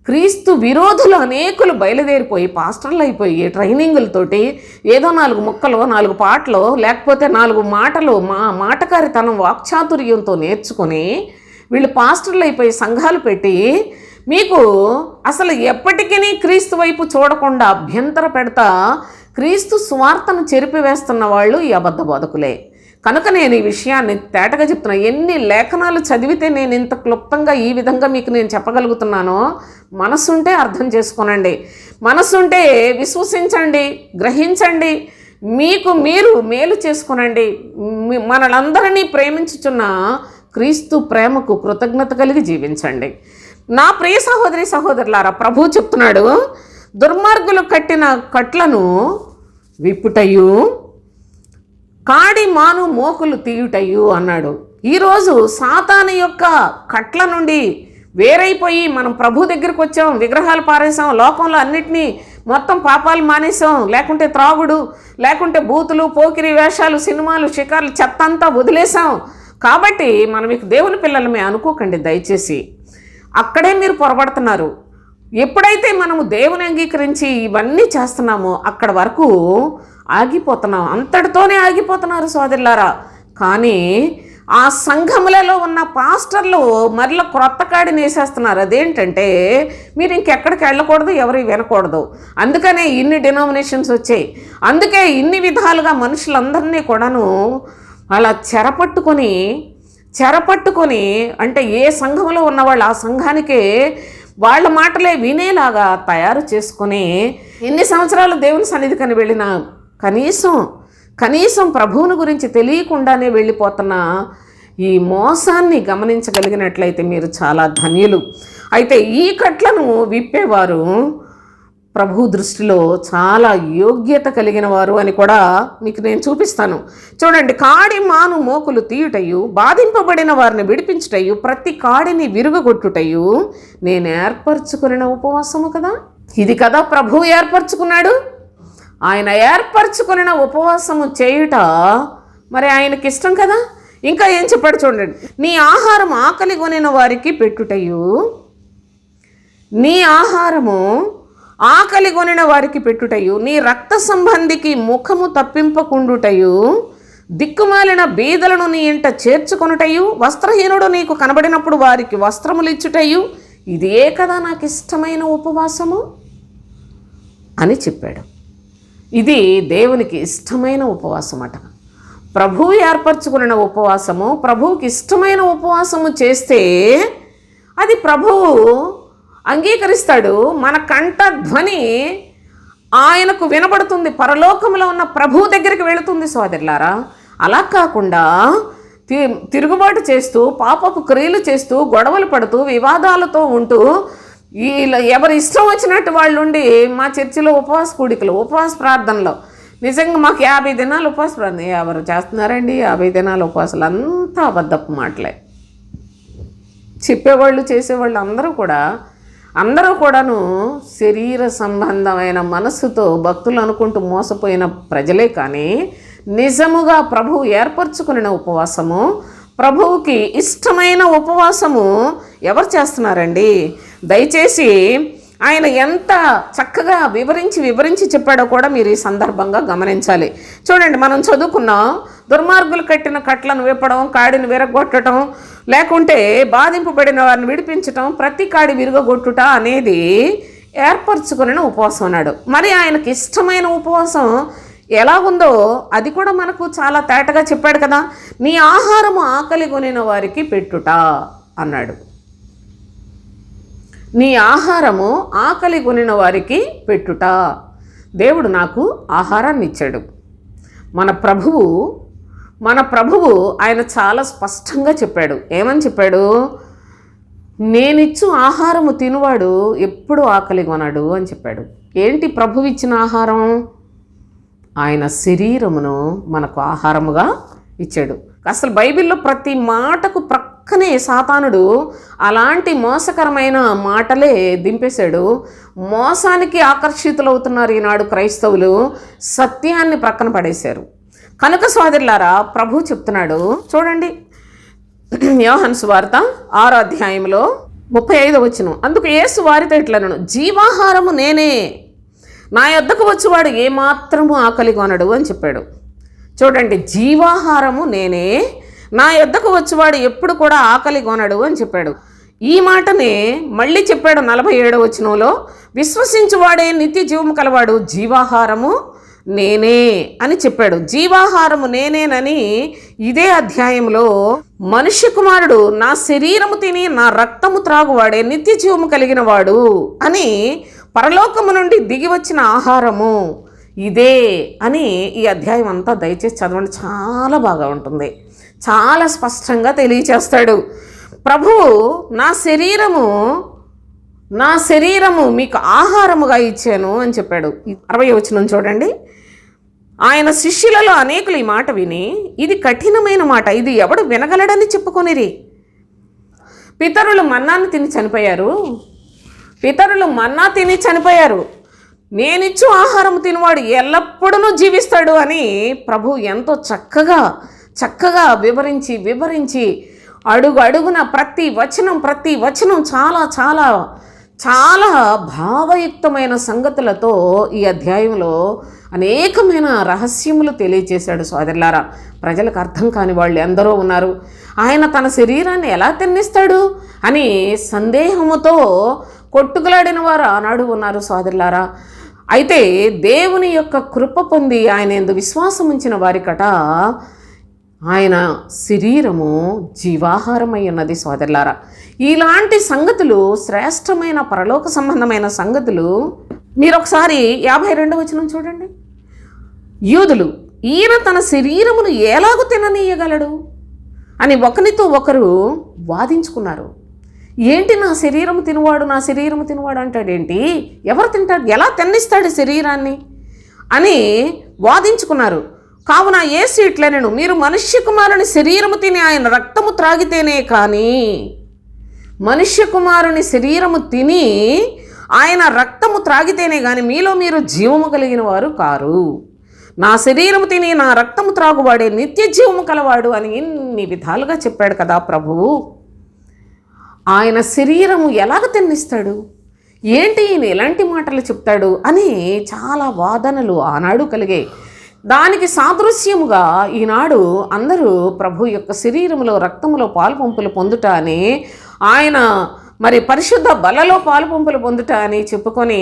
క్రీస్తు విరోధులు అనేకులు బయలుదేరిపోయి పాస్టర్లు అయిపోయి ట్రైనింగులతోటి ఏదో 4 ముక్కలు 4 పాటలు లేకపోతే 4 మాటలు మాటకారితనం వాక్చాతుర్యంతో నేర్చుకొని వీళ్ళు పాస్టర్లు అయిపోయి సంఘాలు పెట్టి మీకు అసలు ఎప్పటికీ క్రీస్తు వైపు చూడకుండా అభ్యంతర పెడతా క్రీస్తు స్వార్థను చెరిపివేస్తున్న వాళ్ళు ఈ అబద్ధ బోధకులే. కనుక నేను ఈ విషయాన్ని తేటగా చెప్తున్నా. ఎన్ని లేఖనాలు చదివితే నేను ఇంత క్లుప్తంగా ఈ విధంగా మీకు నేను చెప్పగలుగుతున్నానో, మనసుంటే అర్థం చేసుకోనండి, మనసుంటే విశ్వసించండి, గ్రహించండి, మీకు మీరు మేలు చేసుకునండి. మనలందరినీ ప్రేమించుచున్న క్రీస్తు ప్రేమకు కృతజ్ఞత కలిగి జీవించండి. నా ప్రియ సహోదరి సహోదరులారా, ప్రభు చెప్తున్నాడు, దుర్మార్గులు కట్టిన కట్లను విప్పుటయు కాడి మాను మోకులు తీయుటయు అన్నాడు. ఈరోజు సాతాను యొక్క కట్ల నుండి వేరైపోయి మనం ప్రభు దగ్గరికి వచ్చాం, విగ్రహాలు పారేసాం, లోకంలో అన్నిటినీ మొత్తం పాపాలు మానేసాం, లేకుంటే త్రాగుడు, లేకుంటే బూతులు, పోకిరి వేషాలు, సినిమాలు, షికార్లు, చెత్త అంతా వదిలేసాం. కాబట్టి మనం ఇక దేవుని పిల్లలమే అనుకోకండి దయచేసి. అక్కడే మీరు పొరపడుతున్నారు. ఎప్పుడైతే మనము దేవుని అంగీకరించి ఇవన్నీ చేస్తున్నామో అక్కడ వరకు ఆగిపోతున్నాం, అంతటితోనే ఆగిపోతున్నారు సోదరులారా. కానీ ఆ సంఘములలో ఉన్న పాస్టర్లు మరల క్రొత్త కాడిని వేసేస్తున్నారు. అదేంటంటే మీరు ఇంకెక్కడికి వెళ్ళకూడదు, ఎవరు వినకూడదు. అందుకనే ఇన్ని డినామినేషన్స్ వచ్చాయి. అందుకే ఇన్ని విధాలుగా మనుషులందరినీ కూడాను అలా చెరపట్టుకొని అంటే ఏ సంఘంలో ఉన్నవాళ్ళు ఆ సంఘానికే వాళ్ళ మాటలే వినేలాగా తయారు చేసుకొని ఎన్ని సంవత్సరాలు దేవుని సన్నిధికని వెళ్ళినా కనీసం ప్రభువుని గురించి తెలియకుండానే వెళ్ళిపోతున్న ఈ మోసాన్ని గమనించగలిగినట్లయితే మీరు చాలా ధన్యులు. అయితే ఈ కట్లను విప్పేవారు ప్రభు దృష్టిలో చాలా యోగ్యత కలిగిన వారు అని కూడా మీకు నేను చూపిస్తాను. చూడండి, కాడి మాను మోకులు తీయుటయు, బాధింపబడిన వారిని విడిపించుటయు, ప్రతి కాడిని విరుగగొట్టుటయు నేను ఏర్పరచుకున్న ఉపవాసము కదా. ఇది కదా ప్రభు ఏర్పరచుకున్నాడు. ఆయన ఏర్పరచుకున్న ఉపవాసము చేయుట మరి ఆయనకి ఇష్టం కదా. ఇంకా ఏం చెప్పాడు చూడండి, నీ ఆహారం ఆకలి కొనిన వారికి పెట్టుటయు, నీ ఆహారము ఆకలి కొనిన వారికి పెట్టుటయు, నీ రక్త సంబంధికి ముఖము తప్పింపకుండుటయు, దిక్కుమాలిన బీదలను నీ ఇంట చేర్చుకొనుటయు, వస్త్రహీనుడు నీకు కనబడినప్పుడు వారికి వస్త్రములు ఇచ్చుటయు, ఇదే కదా నాకు ఇష్టమైన ఉపవాసము అని చెప్పాడు. ఇది దేవునికి ఇష్టమైన ఉపవాసం అట. ప్రభువు ఏర్పరచుకున్న ఉపవాసము, ప్రభువుకి ఇష్టమైన ఉపవాసము చేస్తే అది ప్రభువు అంగీకరిస్తాడు. మన కంఠ ధ్వని ఆయనకు వినబడుతుంది, పరలోకంలో ఉన్న ప్రభువు దగ్గరికి వెళుతుంది సోదరులారా. అలా కాకుండా తిరుగుబాటు చేస్తూ, పాపపు క్రియలు చేస్తూ, గొడవలు పడుతూ, వివాదాలతో ఉంటూ, ఎవరి ఇష్టం వచ్చినట్టు వాళ్ళు ఉండి మా చర్చిలో ఉపవాస కూడికలు, ఉపవాస ప్రార్థనలో నిజంగా మాకు 50 దినాలు ఉపవాస ప్రార్థన ఎవరు చేస్తున్నారండి? 50 దినాలు ఉపవాసాలు అంతా అబద్ధపు మాటలే. చెప్పేవాళ్ళు చేసేవాళ్ళు అందరూ కూడాను శరీర సంబంధమైన మనస్సుతో భక్తులు అనుకుంటూ మోసపోయిన ప్రజలే. కానీ నిజముగా ప్రభువు ఏర్పరచుకున్న ఉపవాసము, ప్రభువుకి ఇష్టమైన ఉపవాసము ఎవరు చేస్తున్నారండి? దయచేసి ఆయన ఎంత చక్కగా వివరించి చెప్పాడో కూడా మీరు ఈ సందర్భంగా గమనించాలి. చూడండి, మనం చదువుకున్నాం, దుర్మార్గులు కట్టిన కట్లను విప్పడం, కాడిని విరగొట్టడం, లేకుంటే బాధింపబడిన వారిని విడిపించటం, ప్రతి కాడి విరగొట్టుట అనేది ఏర్పరచుకున్న ఉపవాసం అన్నాడు. మరి ఆయనకి ఇష్టమైన ఉపవాసం ఎలా ఉందో అది కూడా మనకు చాలా తేటగా చెప్పాడు కదా. నీ ఆహారము ఆకలి కొనిన వారికి పెట్టుట అన్నాడు. నీ ఆహారము ఆకలి కొనిన వారికి పెట్టుట. దేవుడు నాకు ఆహారాన్ని ఇచ్చాడు. మన ప్రభువు ఆయన చాలా స్పష్టంగా చెప్పాడు. ఏమని చెప్పాడు? నేనిచ్చు ఆహారము తినువాడు ఎప్పుడు ఆకలి కొనడు అని చెప్పాడు. ఏంటి ప్రభువు ఇచ్చిన ఆహారం? ఆయన శరీరమును మనకు ఆహారముగా ఇచ్చాడు. అసలు బైబిల్లో ప్రతి మాటకు ప్రక్కనే సాతానుడు అలాంటి మోసకరమైన మాటలే దింపేశాడు. మోసానికి ఆకర్షితులవుతున్నారు ఈనాడు క్రైస్తవులు, సత్యాన్ని ప్రక్కన పడేశారు. కనుక సోదరులారా, ప్రభు చెప్తున్నాడు చూడండి, యోహాను సువార్త 6వ అధ్యాయంలో 35వ వచనం. అందుకు యేసు వారితో ఇట్లనెను, జీవాహారము నేనే, నా యొద్దకు వచ్చేవాడు ఏమాత్రము ఆకలి కొనడు అని చెప్పాడు. చూడండి, జీవాహారము నేనే, నా యొద్దకు వచ్చేవాడు ఎప్పుడు కూడా ఆకలి కొనడు అని చెప్పాడు. ఈ మాటనే మళ్ళీ చెప్పాడు 47వ వచనంలో, విశ్వసించువాడే నిత్య జీవము కలవాడు, జీవాహారము నేనే అని చెప్పాడు. జీవాహారము నేనేనని ఇదే అధ్యాయంలో మనుష్య కుమారుడు నా శరీరము తిని నా రక్తము త్రాగువాడే నిత్య జీవము కలిగిన వాడు అని, పరలోకము నుండి దిగి వచ్చిన ఆహారము ఇదే అని ఈ అధ్యాయం అంతా దయచేసి చదవండి, చాలా బాగా ఉంటుంది. చాలా స్పష్టంగా తెలియచేస్తాడు. ప్రభువు నా శరీరము మీకు ఆహారముగా ఇచ్చాను అని చెప్పాడు. 60వ వచనం చూడండి. ఆయన శిష్యులలో అనేకులు ఈ మాట విని, ఇది కఠినమైన మాట, ఇది ఎవడు వినగలడని చెప్పుకొనిరి. పితరులు మన్నా తిని చనిపోయారు, నేనిచ్చు ఆహారం తినవాడు ఎల్లప్పుడూ జీవిస్తాడు అని ప్రభు ఎంతో చక్కగా వివరించి అడుగున ప్రతి వచనం చాలా చాలా చాలా భావయుక్తమైన సంగతులతో ఈ అధ్యాయంలో అనేకమైన రహస్యములు తెలియచేశాడు. సోదరులారా, ప్రజలకు అర్థం కాని వాళ్ళు ఎందరో ఉన్నారు. ఆయన తన శరీరాన్ని ఎలా తిన్నిస్తాడు అని సందేహముతో కొట్టుకులాడిన వారు ఆనాడు ఉన్నారు సోదరులారా. అయితే దేవుని యొక్క కృప పొంది ఆయన యందు విశ్వాసం ఉంచిన వారికట ఆయన శరీరము జీవాహారమై ఉన్నది సోదరులారా. ఇలాంటి సంగతులు, శ్రేష్టమైన పరలోక సంబంధమైన సంగతులు మీరు ఒకసారి 52వ వచనం చూడండి. యూదులు ఈయన తన శరీరమును ఎలాగూ తిననీయగలడు అని ఒకరితో ఒకరు వాదించుకున్నారు. ఏంటి నా శరీరము తినువాడు అంటాడేంటి? ఎవరు తింటాడు? ఎలా తిన్నిస్తాడు శరీరాన్ని అని వాదించుకున్నారు. కావున యేసు ఇట్లనెను, మీరు మనుష్య కుమారుని శరీరము తిని ఆయన రక్తము త్రాగితేనే కానీ, మనుష్య కుమారుని శరీరము తిని ఆయన రక్తము త్రాగితేనే కానీ మీలో మీరు జీవము కలిగిన వారు కారు. నా శరీరము తిని నా రక్తము త్రాగువాడే నిత్య జీవము కలవాడు అని ఇన్ని విధాలుగా చెప్పాడు కదా ప్రభువు. ఆయన శరీరము ఎలాగ తిన్నిస్తాడు, ఏంటి ఈయన ఎలాంటి మాటలు చెప్తాడు అని చాలా వాదనలు ఆనాడు కలిగాయి. దానికి సాదృశ్యముగా ఈనాడు అందరూ ప్రభు యొక్క శరీరములో రక్తములో పాలు పంపులు పొందుట అని ఆయన మరి పరిశుద్ధ బలలో పాలు పంపులు పొందుట అని చెప్పుకొని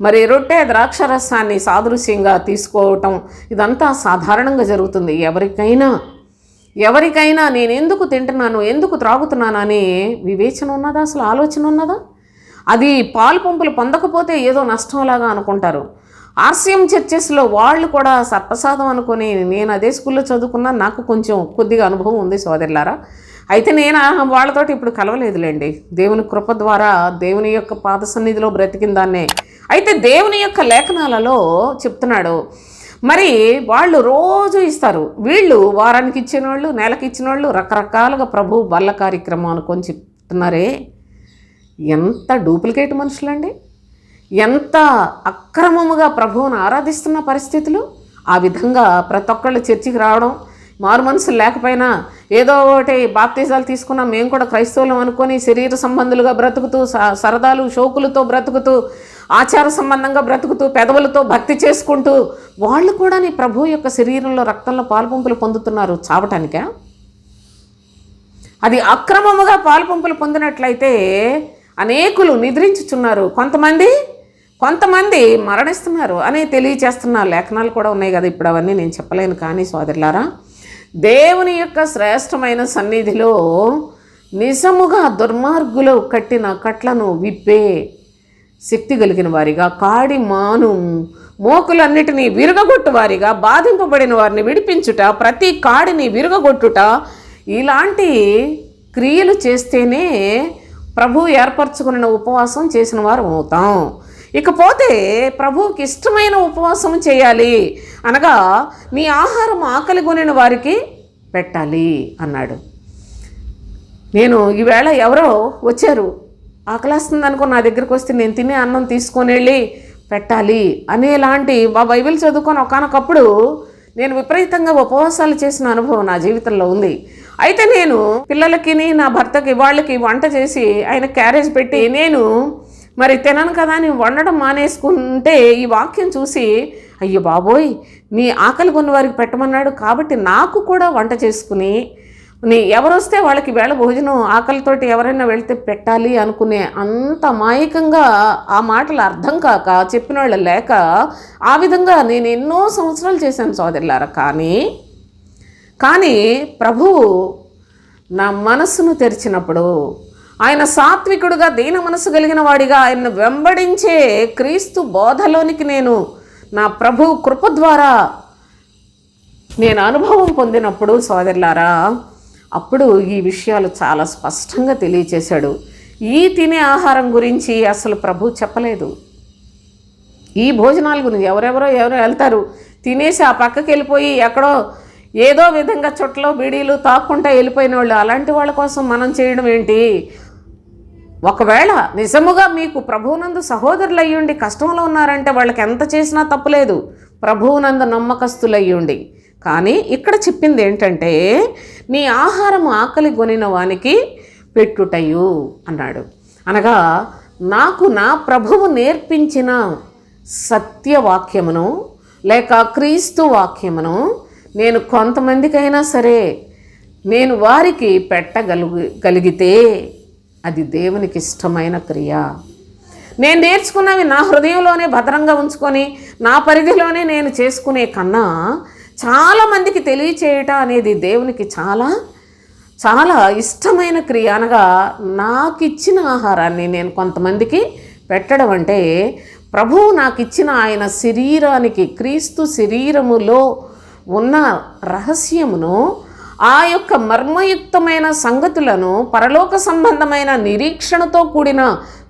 మరి రొట్టె ద్రాక్షరసాన్ని సాదృశ్యంగా తీసుకోవటం ఇదంతా సాధారణంగా జరుగుతుంది. ఎవరికైనా నేను ఎందుకు తింటున్నాను, ఎందుకు త్రాగుతున్నాను అని వివేచన ఉన్నదా, అసలు ఆలోచన ఉన్నదా? అది పాలు పంపులు పొందకపోతే ఏదో నష్టంలాగా అనుకుంటారు. ఆర్సీఎం చర్చెస్లో వాళ్ళు కూడా సర్పసాదం అనుకొని, నేను అదే స్కూల్లో చదువుకున్నా, నాకు కొద్దిగా అనుభవం ఉంది సోదరులారా. అయితే నేను వాళ్ళతోటి ఇప్పుడు కలవలేదులేండి. దేవుని కృప ద్వారా దేవుని యొక్క పాద సన్నిధిలో బ్రతికిన దాన్నే. అయితే దేవుని యొక్క లేఖనాలలో చెప్తున్నాడు, మరి వాళ్ళు రోజు ఇస్తారు, వీళ్ళు వారానికి ఇచ్చిన వాళ్ళు, నెలకి ఇచ్చిన వాళ్ళు, రకరకాలుగా ప్రభు బల్ల కార్యక్రమం అనుకొని చెప్తున్నారే. ఎంత డూప్లికేట్ మనుషులండి, ఎంత అక్రమముగా ప్రభువును ఆరాధిస్తున్న పరిస్థితులు. ఆ విధంగా ప్రతి ఒక్కళ్ళు చర్చికి రావడం, మారు మనసులు లేకపోయినా ఏదో ఒకటి బాప్తిజాలు తీసుకున్నా మేము కూడా క్రైస్తవులం అనుకొని శరీర సంబంధులుగా బ్రతుకుతూ, సరదాలు షోకులతో బ్రతుకుతూ, ఆచార సంబంధంగా బ్రతుకుతూ, పెదవులతో భక్తి చేసుకుంటూ వాళ్ళు కూడా నీ ప్రభు యొక్క శరీరంలో రక్తంలో పాలుపంపులు పొందుతున్నారు. చావటానికా? అది అక్రమముగా పాలుపంపులు పొందినట్లయితే అనేకులు నిద్రించుచున్నారు, కొంతమంది మరణిస్తున్నారు అని తెలియచేస్తున్న లేఖనాలు కూడా ఉన్నాయి కదా. ఇప్పుడు అవన్నీ నేను చెప్పలేను. కానీ సోదరులారా, దేవుని యొక్క శ్రేష్టమైన సన్నిధిలో నిజముగా దుర్మార్గులు కట్టిన కట్లను విప్పే శక్తి కలిగిన వారిగా, కాడి మాను మోకులన్నిటినీ విరగొట్టు వారిగా, బాధింపబడిన వారిని విడిపించుట, ప్రతి కాడిని విరగొట్టుట, ఇలాంటి క్రియలు చేస్తేనే ప్రభు ఏర్పరచుకున్న ఉపవాసం చేసిన వారు అవుతాం. ఇకపోతే ప్రభువుకి ఇష్టమైన ఉపవాసం చేయాలి అనగా నీ ఆహారం ఆకలి కొనిన వారికి పెట్టాలి అన్నాడు. నేను ఈవేళ ఎవరో వచ్చారు, ఆకలిస్తుంది అనుకో, నా దగ్గరికి వస్తే నేను తినే అన్నం తీసుకొని వెళ్ళి పెట్టాలి అనేలాంటి బైబిల్ చదువుకొని ఒకానొకప్పుడు నేను విపరీతంగా ఉపవాసాలు చేసిన అనుభవం నా జీవితంలో ఉంది. అయితే నేను పిల్లలకి, నా భర్తకి, వాళ్ళకి వంట చేసి ఆయన క్యారేజ్ పెట్టి నేను మరి తినను కదా అని వండడం మానేసుకుంటే ఈ వాక్యం చూసి, అయ్యో బాబోయ్, నీ ఆకలి కొన్న వారికి పెట్టమన్నాడు కాబట్టి నాకు కూడా వంట చేసుకుని ఎవరొస్తే వాళ్ళకి వేళ భోజనం ఆకలితోటి ఎవరైనా వెళ్తే పెట్టాలి అనుకునే అంత మాయకంగా ఆ మాటలు అర్థం కాక చెప్పిన వాళ్ళు లేక ఆ విధంగా నేను ఎన్నో సంవత్సరాలు చేశాను సోదరులారా. కానీ ప్రభువు నా మనసును తెరిచినప్పుడు, ఆయన సాత్వికుడుగా దీన మనసు కలిగిన వాడిగా ఆయన్ను వెంబడించే క్రీస్తు బోధలోనికి నేను నా ప్రభు కృప ద్వారా నేను అనుభవం పొందినప్పుడు సోదరులారా, అప్పుడు ఈ విషయాలు చాలా స్పష్టంగా తెలియచేశాడు. ఈ తినే ఆహారం గురించి అసలు ప్రభు చెప్పలేదు. ఈ భోజనాల గురించి ఎవరెవరో వెళ్తారు, తినేసి ఆ పక్కకి వెళ్ళిపోయి ఎక్కడో ఏదో విధంగా చుట్టలో బీడీలు తాక్కుంటా వెళ్ళిపోయిన వాళ్ళు, అలాంటి వాళ్ళ కోసం మనం చేయడం ఏంటి? ఒకవేళ నిజముగా మీకు ప్రభువునందు సహోదరులు అయ్యుండి కష్టంలో ఉన్నారంటే వాళ్ళకి ఎంత చేసినా తప్పులేదు, ప్రభువునందు నమ్మకస్తులయ్యుండి. కానీ ఇక్కడ చెప్పింది ఏంటంటే, నీ ఆహారం ఆకలి కొనిన వానికి పెట్టుటయు అన్నాడు. అనగా నాకు నా ప్రభువు నేర్పించిన సత్యవాక్యమును లేక క్రీస్తు వాక్యమును నేను కొంతమందికైనా సరే నేను వారికి పెట్టగలిగితే అది దేవునికి ఇష్టమైన క్రియ. నేను నేర్చుకున్నవి నా హృదయంలోనే భద్రంగా ఉంచుకొని నా పరిధిలోనే నేను చేసుకునే కన్నా చాలామందికి తెలియచేయట అనేది దేవునికి చాలా చాలా ఇష్టమైన క్రియ. అనగా నాకు ఇచ్చిన ఆహారాన్ని నేను కొంతమందికి పెట్టడం అంటే, ప్రభువు నాకు ఇచ్చిన ఆయన శరీరానికి, క్రీస్తు శరీరములో ఉన్న రహస్యమును, ఆ యొక్క మర్మయుక్తమైన సంగతులను, పరలోక సంబంధమైన నిరీక్షణతో కూడిన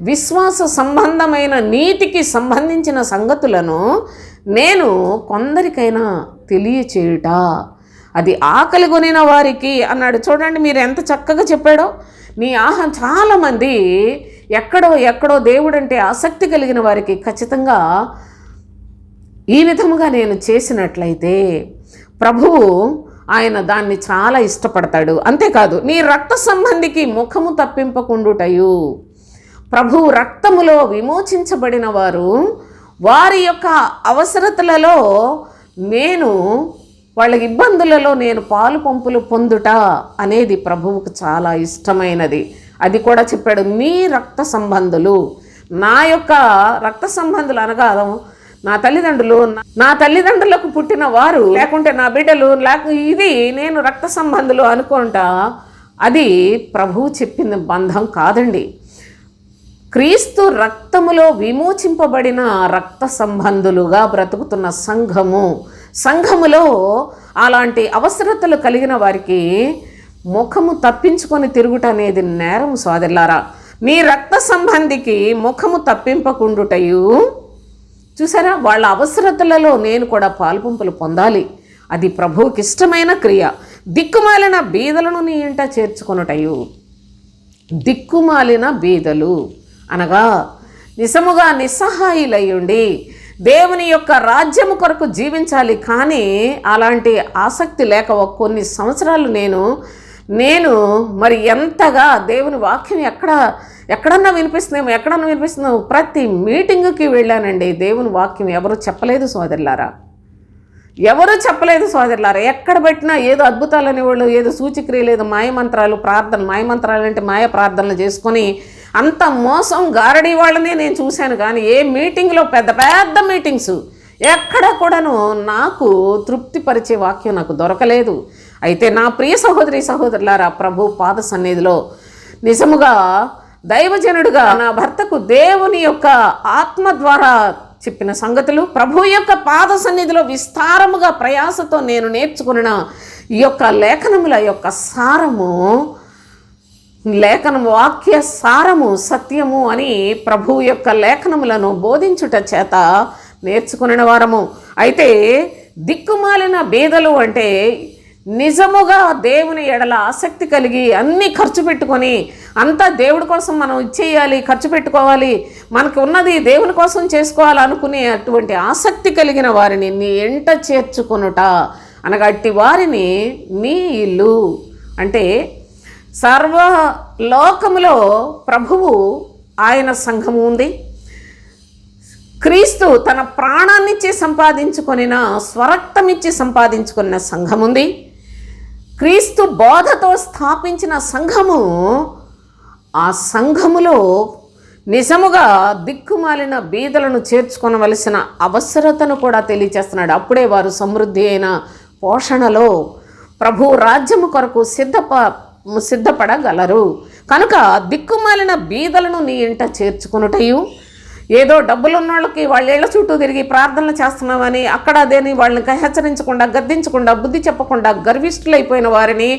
విశ్వాస సంబంధమైన నీతికి సంబంధించిన సంగతులను నేను కొందరికైనా తెలియచేయుట, అది ఆకలి కొనిన వారికి అన్నాడు. చూడండి మీరు ఎంత చక్కగా చెప్పాడో. నీ చాలామంది ఎక్కడో దేవుడంటే ఆసక్తి కలిగిన వారికి ఖచ్చితంగా ఈ విధముగా నేను చేసినట్లయితే ప్రభువు ఆయన దాన్ని చాలా ఇష్టపడతాడు. అంతేకాదు, నీ రక్త సంబంధికి ముఖము తప్పింపకుండుటయు, ప్రభువు రక్తములో విమోచించబడిన వారు వారి యొక్క అవసరతలలో నేను, వాళ్ళ ఇబ్బందులలో నేను పాలు పంపులు పొందుట అనేది ప్రభువుకు చాలా ఇష్టమైనది. అది కూడా చెప్పాడు. నీ రక్త సంబంధులు, నా యొక్క రక్త సంబంధులు అనగా నా తల్లిదండ్రులకు పుట్టిన వారు, లేకుంటే నా బిడ్డలు, ఇది నేను రక్త సంబంధులు అనుకుంటా. అది ప్రభువు చెప్పిన బంధం కాదండి. క్రీస్తు రక్తములో విమోచింపబడిన రక్త సంబంధులుగా బ్రతుకుతున్న సంఘములో అలాంటి అవసరతలు కలిగిన వారికి ముఖము తప్పించుకొని తిరుగుట అనేది నేరం సోదరులారా. నీ రక్త సంబంధికి ముఖము తప్పింపకుండుటయు, చూసారా, వాళ్ళ అవసరతలలో నేను కూడా పాలుపంపులు పొందాలి. అది ప్రభువుకి ఇష్టమైన క్రియ. దిక్కుమాలిన బీదలను నీ ఇంట చేర్చుకొనుటయు. దిక్కుమాలిన బీదలు అనగా నిజముగా నిస్సహాయులయ్యుండి దేవుని యొక్క రాజ్యము కొరకు జీవించాలి. కానీ అలాంటి ఆసక్తి లేక కొన్ని సంవత్సరాలు నేను మరి ఎంతగా దేవుని వాక్యం ఎక్కడన్నా వినిపిస్తుందో ప్రతి మీటింగుకి వెళ్ళానండి. దేవుని వాక్యం ఎవరు చెప్పలేదు సోదరులారా. ఎక్కడ పెట్టినా ఏదో అద్భుతాలు అనేవాళ్ళు, ఏదో సూచిక్రియలు, ఏదో మాయమంత్రాలు అంటే మాయ ప్రార్థనలు చేసుకొని అంత మోసం గారడీ వాళ్ళనే నేను చూశాను. కానీ ఏ మీటింగ్లో, పెద్ద మీటింగ్స్ ఎక్కడ కూడాను నాకు తృప్తిపరిచే వాక్యం నాకు దొరకలేదు. అయితే నా ప్రియ సహోదరులారా, ప్రభు పాద సన్నిధిలో నిజముగా దైవజనుడుగా నా భర్తకు దేవుని యొక్క ఆత్మ ద్వారా చెప్పిన సంగతులు, ప్రభు యొక్క పాద సన్నిధిలో విస్తారముగా ప్రయాసతో నేను నేర్చుకున్న ఈ యొక్క లేఖనముల యొక్క సారము, వాక్య సారము సత్యము అని ప్రభు యొక్క లేఖనములను బోధించుట చేత నేర్చుకున్న వారము. అయితే దిక్కుమాలిన బీదలు అంటే నిజముగా దేవుని ఎడల ఆసక్తి కలిగి అన్నీ ఖర్చు పెట్టుకొని, అంతా దేవుడి కోసం మనం ఇచ్చేయాలి, ఖర్చు పెట్టుకోవాలి, మనకు ఉన్నది దేవుని కోసం చేసుకోవాలి అనుకునే అటువంటి ఆసక్తి కలిగిన వారిని నీ ఎంట చేర్చుకొనుట అనగా అట్టి వారిని నీ ఇల్లు అంటే సర్వలోకములో ప్రభువు ఆయన సంఘము ఉంది. క్రీస్తు తన ప్రాణాన్నిచ్చి సంపాదించుకొనిన, స్వరక్తమిచ్చి సంపాదించుకున్న సంఘం ఉంది. క్రీస్తు బోధతో స్థాపించిన సంఘము, ఆ సంఘములో నిజముగా దిక్కుమాలిన బీదలను చేర్చుకొనవలసిన అవసరతను కూడా తెలియచేస్తున్నాడు. అప్పుడే వారు సమృద్ధి అయిన పోషణలో ప్రభు రాజ్యము కొరకు సిద్ధపడగలరు. కనుక దిక్కుమాలిన బీదలను నీ ఇంట చేర్చుకొనుటయు, ఏదో డబ్బులు ఉన్న వాళ్ళకి వాళ్ళ ఇళ్ల చుట్టూ తిరిగి ప్రార్థనలు చేస్తున్నామని అక్కడ అదేని వాళ్ళని హెచ్చరించకుండా, గద్దించకుండా, బుద్ధి చెప్పకుండా గర్విష్ఠులైపోయిన వారిని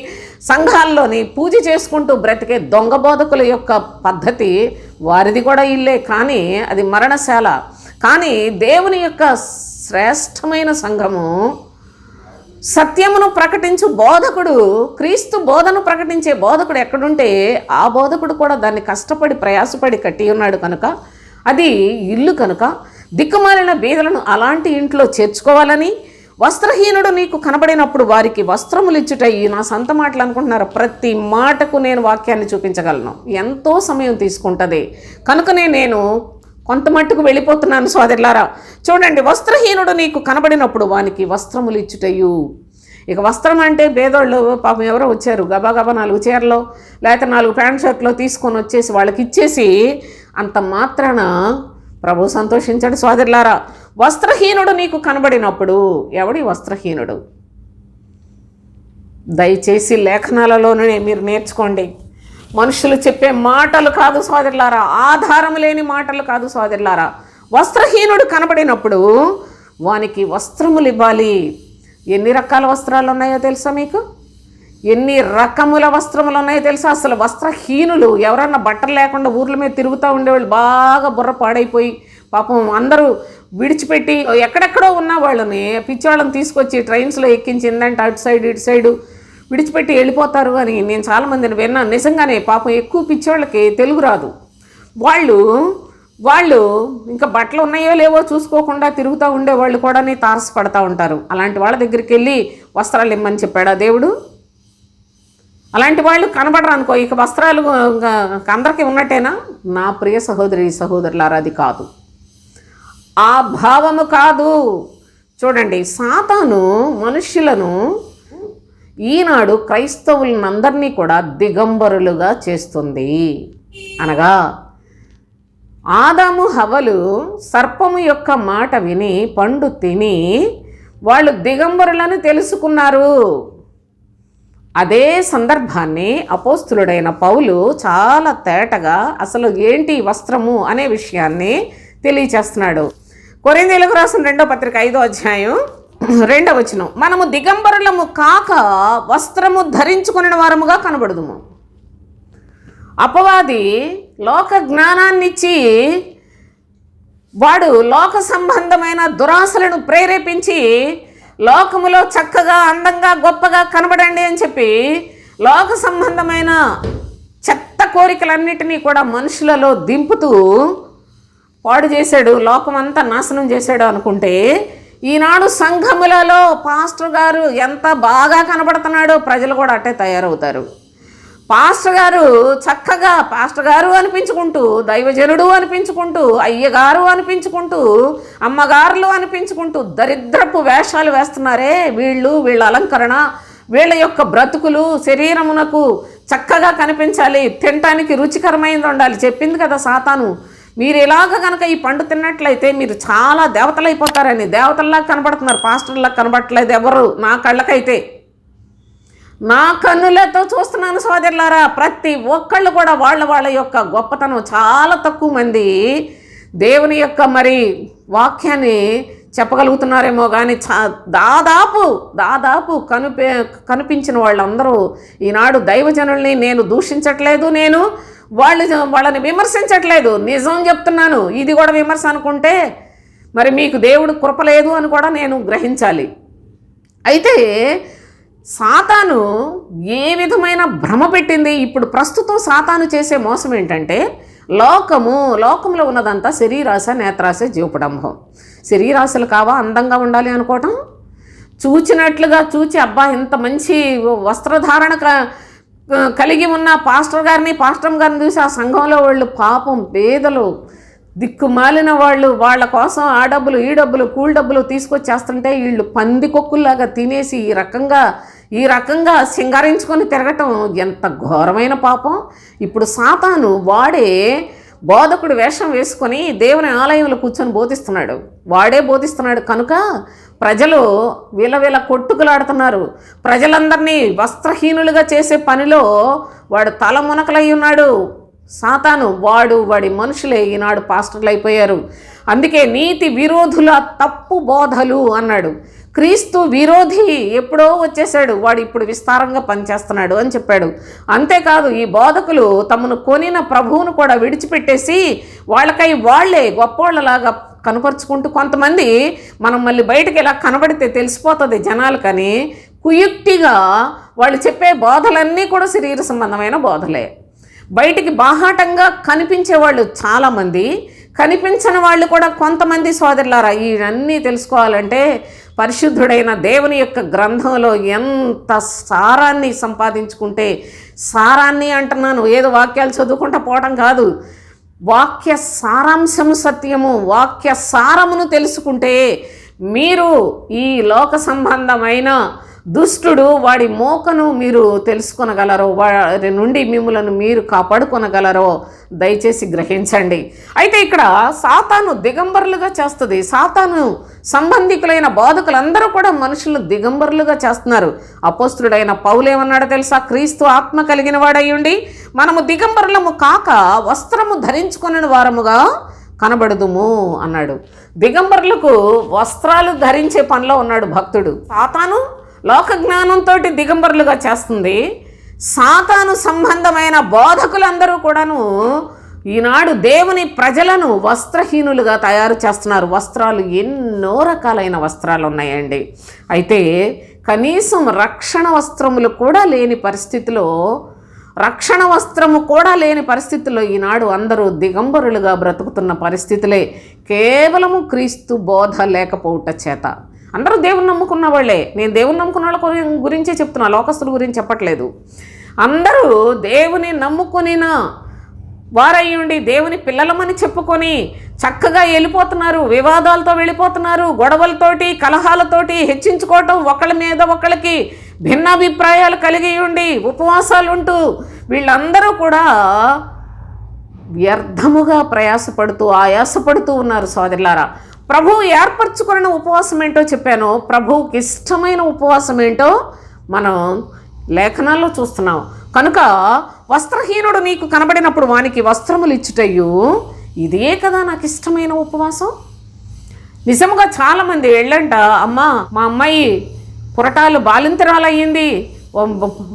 సంఘాల్లోని పూజ చేసుకుంటూ బ్రతికే దొంగ బోధకుల యొక్క పద్ధతి వారిది కూడా ఇల్లే. కానీ అది మరణశాల. కానీ దేవుని యొక్క శ్రేష్టమైన సంఘము, సత్యమును ప్రకటించు బోధకుడు, క్రీస్తు బోధను ప్రకటించే బోధకుడు ఎక్కడుంటే ఆ బోధకుడు కూడా దాన్ని కష్టపడి ప్రయాసపడి కట్టి ఉన్నాడు. కనుక అది ఇల్లు. కనుక దిక్కుమాలిన బీదలను అలాంటి ఇంట్లో చేర్చుకోవాలని, వస్త్రహీనుడు నీకు కనబడినప్పుడు వారికి వస్త్రములు ఇచ్చుట. ఈ నా సొంత మాటలు అనుకుంటున్నారు, ప్రతి మాటకు నేను వాక్యాన్ని చూపించగలను, ఎంతో సమయం తీసుకుంటుంది. కనుకనే నేను కొంత మట్టుకు వెళ్ళిపోతున్నాను సోదరులారా. చూడండి, వస్త్రహీనుడు నీకు కనబడినప్పుడు వానికి వస్త్రములు ఇచ్చుటయు. ఇక వస్త్రం అంటే పేదోళ్ళు పాపం ఎవరో వచ్చారు, గబా 4 చీరలో లేకపోతే 4 ప్యాంట్ షర్ట్లో తీసుకొని వచ్చేసి వాళ్ళకి ఇచ్చేసి అంత మాత్రాన ప్రభు సంతోషించాడు సోదరులారా. వస్త్రహీనుడు నీకు కనబడినప్పుడు, ఎవడి వస్త్రహీనుడు? దయచేసి లేఖనాలలోనే మీరు నేర్చుకోండి. మనుషులు చెప్పే మాటలు కాదు సోదరులారా, ఆధారం లేని మాటలు కాదు సోదరులారా. వస్త్రహీనుడు కనబడినప్పుడు వానికి వస్త్రములు ఇవ్వాలి. ఎన్ని రకాల వస్త్రాలు ఉన్నాయో తెలుసా మీకు? ఎన్ని రకముల వస్త్రములు ఉన్నాయో తెలుసా? అసలు వస్త్రహీనులు ఎవరన్నా బట్టలు లేకుండా ఊర్ల మీద తిరుగుతూ ఉండేవాళ్ళు, బాగా బుర్ర పాడైపోయి పాపం అందరూ విడిచిపెట్టి ఎక్కడెక్కడో ఉన్న వాళ్ళని, పిచ్చివాళ్ళని తీసుకొచ్చి ట్రైన్స్లో ఎక్కించిందంటే అటు సైడ్ ఇటు సైడు విడిచిపెట్టి వెళ్ళిపోతారు అని నేను చాలామందిని విన్నాను. నిజంగానే పాపం ఎక్కువ పిచ్చివాళ్ళకి తెలుగు రాదు. వాళ్ళు ఇంకా బట్టలు ఉన్నాయో లేవో చూసుకోకుండా తిరుగుతూ ఉండేవాళ్ళు కూడా తారసపడతా ఉంటారు. అలాంటి వాళ్ళ దగ్గరికి వెళ్ళి వస్త్రాలు ఇమ్మని చెప్పాడా దేవుడు? అలాంటి వాళ్ళు కనబడరు అనుకో, ఇక వస్త్రాలు అందరికీ ఉన్నట్టేనా? నా ప్రియ సహోదరులారా, అది కాదు, ఆ భావము కాదు. చూడండి, సాతాను మనుష్యులను ఈనాడు క్రైస్తవులందరినీ కూడా దిగంబరులుగా చేస్తుంది. అనగా ఆదాము హవ్వలు సర్పము యొక్క మాట విని పండు తిని వాళ్ళు దిగంబరులని తెలుసుకున్నారు. అదే సందర్భాన్ని అపోస్తులుడైన పౌలు చాలా తేటగా అసలు ఏంటి వస్త్రము అనే విషయాన్ని తెలియచేస్తున్నాడు. కొరింథీయులకు రాసిన 2వ పత్రిక 5వ అధ్యాయం 2వ వచనం, మనము దిగంబరులము కాక వస్త్రము ధరించుకుని వారముగా కనబడుదుము. అపవాది లోక జ్ఞానాన్నిచ్చి వాడు లోక సంబంధమైన దురాశలను ప్రేరేపించి లోకములో చక్కగా అందంగా గొప్పగా కనబడండి అని చెప్పి లోక సంబంధమైన చెత్త కోరికలన్నిటినీ కూడా మనుషులలో దింపుతూ పాడు చేశాడు, లోకమంతా నాశనం చేశాడు అనుకుంటే, ఈనాడు సంఘములలో పాస్టర్ గారు ఎంత బాగా కనబడుతున్నాడో ప్రజలు కూడా అట్టే తయారవుతారు. పాస్టర్ గారు చక్కగా పాస్టర్ గారు అనిపించుకుంటూ, దైవజనుడు అనిపించుకుంటూ, అయ్యగారు అనిపించుకుంటూ, అమ్మగారులు అనిపించుకుంటూ దరిద్రపు వేషాలు వేస్తున్నారే వీళ్ళ అలంకరణ, వీళ్ళ యొక్క బ్రతుకులు శరీరమునకు చక్కగా కనిపించాలి, తినటానికి రుచికరమైనది ఉండాలి. చెప్పింది కదా సాతాను, మీరు ఇలాగ కనుక ఈ పండు తిన్నట్లయితే మీరు చాలా దేవతలు అయిపోతారని. దేవతల్లా కనబడుతున్నారు, పాస్టర్లా కనబడట్లేదు ఎవరు. నా కళ్ళకైతే, నా కన్నులతో చూస్తున్నాను సోదరులారా, ప్రతి ఒక్కళ్ళు కూడా వాళ్ళ యొక్క గొప్పతనం. చాలా తక్కువ మంది దేవుని యొక్క మరి వాక్యాన్ని చెప్పగలుగుతున్నారేమో కానీ దాదాపు కనిపించిన వాళ్ళందరూ ఈనాడు దైవజనుల్ని నేను దూషించట్లేదు, నేను వాళ్ళని విమర్శించట్లేదు, నిజం చెప్తున్నాను. ఇది కూడా విమర్శ అనుకుంటే మరి మీకు దేవుడు కృప లేదు అని కూడా నేను గ్రహించాలి. అయితే సాతాను ఏ విధమైన భ్రమ పెట్టింది? ఇప్పుడు ప్రస్తుతం సాతాను చేసే మోసం ఏంటంటే లోకంలో ఉన్నదంతా శరీరాశ, నేత్రాశ, జీవపడంభం. శరీరాశలు కావా అందంగా ఉండాలి అనుకోవటం, చూచినట్లుగా చూచి అబ్బా ఇంత మంచి వస్త్రధారణ కలిగి ఉన్న పాస్టర్ గారిని చూసి ఆ సంఘంలో వాళ్ళు పాపం పేదలు దిక్కుమాలిన వాళ్ళు, వాళ్ళ కోసం ఆ డబ్బులు ఈ డబ్బులు కూల్ డబ్బులు తీసుకొచ్చేస్తుంటే వీళ్ళు పందికొక్కుల్లాగా తినేసి ఈ రకంగా సింగారించుకొని తిరగటం ఎంత ఘోరమైన పాపం. ఇప్పుడు సాతాను వాడే బోధకుడు వేషం వేసుకొని దేవుని ఆలయంలో కూర్చొని వాడే బోధిస్తున్నాడు కనుక ప్రజలు వీళ్ళ కొట్టుకులాడుతున్నారు. ప్రజలందరినీ వస్త్రహీనులుగా చేసే పనిలో వాడు తల మునకలై ఉన్నాడు సాతాను. వాడి మనుషులే ఈనాడు పాస్టర్లు అయిపోయారు. అందుకే నీతి విరోధుల తప్పు బోధలు అన్నాడు. క్రీస్తు విరోధి ఎప్పుడో వచ్చేసాడు, వాడు ఇప్పుడు విస్తారంగా పనిచేస్తున్నాడు అని చెప్పాడు. అంతేకాదు ఈ బోధకులు తమను కొనిన ప్రభువును కూడా విడిచిపెట్టేసి వాళ్ళకై వాళ్లే గొప్పోళ్ళలాగా కనపరుచుకుంటూ, కొంతమంది మనం మళ్ళీ బయటకు ఇలా కనబడితే తెలిసిపోతుంది జనాలకని కుయుక్తిగా వాళ్ళు చెప్పే బోధలన్నీ కూడా శరీర సంబంధమైన బోధలే. బయటికి బాహాటంగా కనిపించేవాళ్ళు చాలామంది, కనిపించని వాళ్ళు కూడా కొంతమంది. సోదరులారా, ఇవన్నీ తెలుసుకోవాలంటే పరిశుద్ధుడైన దేవుని యొక్క గ్రంథంలో ఎంత సారాన్ని సంపాదించుకుంటే, సారాన్ని అంటున్నాను ఏదో వాక్యాలు చదువుకుంటా పోవటం కాదు, వాక్య సారాంశము సత్యము, వాక్య సారమును తెలుసుకుంటే మీరు ఈ లోక సంబంధమైన దుష్టుడు వాడి మోకను మీరు తెలుసుకొనగలరో, వారి నుండి మిమ్మలను మీరు కాపాడుకొనగలరో దయచేసి గ్రహించండి. అయితే ఇక్కడ సాతాను దిగంబరులుగా చేస్తుంది. సాతాను సంబంధికులైన బోధకులందరూ కూడా మనుషులు దిగంబరులుగా చేస్తున్నారు. అపోస్తులుడైన పౌలు ఏమన్నాడో తెలుసా? క్రీస్తు ఆత్మ కలిగిన వాడయ్యుండి మనము దిగంబరులము కాక వస్త్రము ధరించుకొనిన వారముగా కనబడుదుము అన్నాడు. దిగంబరులకు వస్త్రాలు ధరించే పనిలో ఉన్నాడు భక్తుడు. సాతాను లోక జ్ఞానంతో దిగంబరులుగా చేస్తుంది. సాతాను సంబంధమైన బోధకులందరూ కూడాను ఈనాడు దేవుని ప్రజలను వస్త్రహీనులుగా తయారు చేస్తున్నారు. వస్త్రాలు ఎన్నో రకాలైన వస్త్రాలు ఉన్నాయండి. అయితే కనీసం రక్షణ వస్త్రములు కూడా లేని పరిస్థితుల్లో ఈనాడు అందరూ దిగంబరులుగా బ్రతుకుతున్న పరిస్థితులే కేవలము క్రీస్తు బోధ లేకపోవట చేత. అందరూ దేవుని నమ్ముకున్న వాళ్ళే. నేను దేవుని నమ్ముకున్న వాళ్ళ గురించే చెప్తున్నా, లోకస్తుల గురించి చెప్పట్లేదు. అందరూ దేవుని నమ్ముకునిన వారయ్యుండి దేవుని పిల్లలమని చెప్పుకొని చక్కగా వెళ్ళిపోతున్నారు. వివాదాలతో వెళ్ళిపోతున్నారు, గొడవలతోటి కలహాలతోటి హెచ్చించుకోవటం, ఒకళ్ళ మీద ఒకళ్ళకి భిన్నాభిప్రాయాలు కలిగి ఉండి ఉపవాసాలు ఉంటూ వీళ్ళందరూ కూడా వ్యర్థముగా ప్రయాసపడుతూ ఆయాసపడుతూ ఉన్నారు సోదరులారా. ప్రభువు ఏర్పరచుకున్న ఉపవాసం ఏంటో చెప్పాను. ప్రభువుకి ఇష్టమైన ఉపవాసం ఏంటో మనం లేఖనాల్లో చూస్తున్నాం. కనుక వస్త్రహీనుడు నీకు కనబడినప్పుడు వానికి వస్త్రములు ఇచ్చుటయ్యు, ఇదే కదా నాకు ఇష్టమైన ఉపవాసం. నిజంగా చాలామంది వెళ్ళంట, అమ్మా మా అమ్మాయి పురటాలు బాలింతరాలయ్యింది,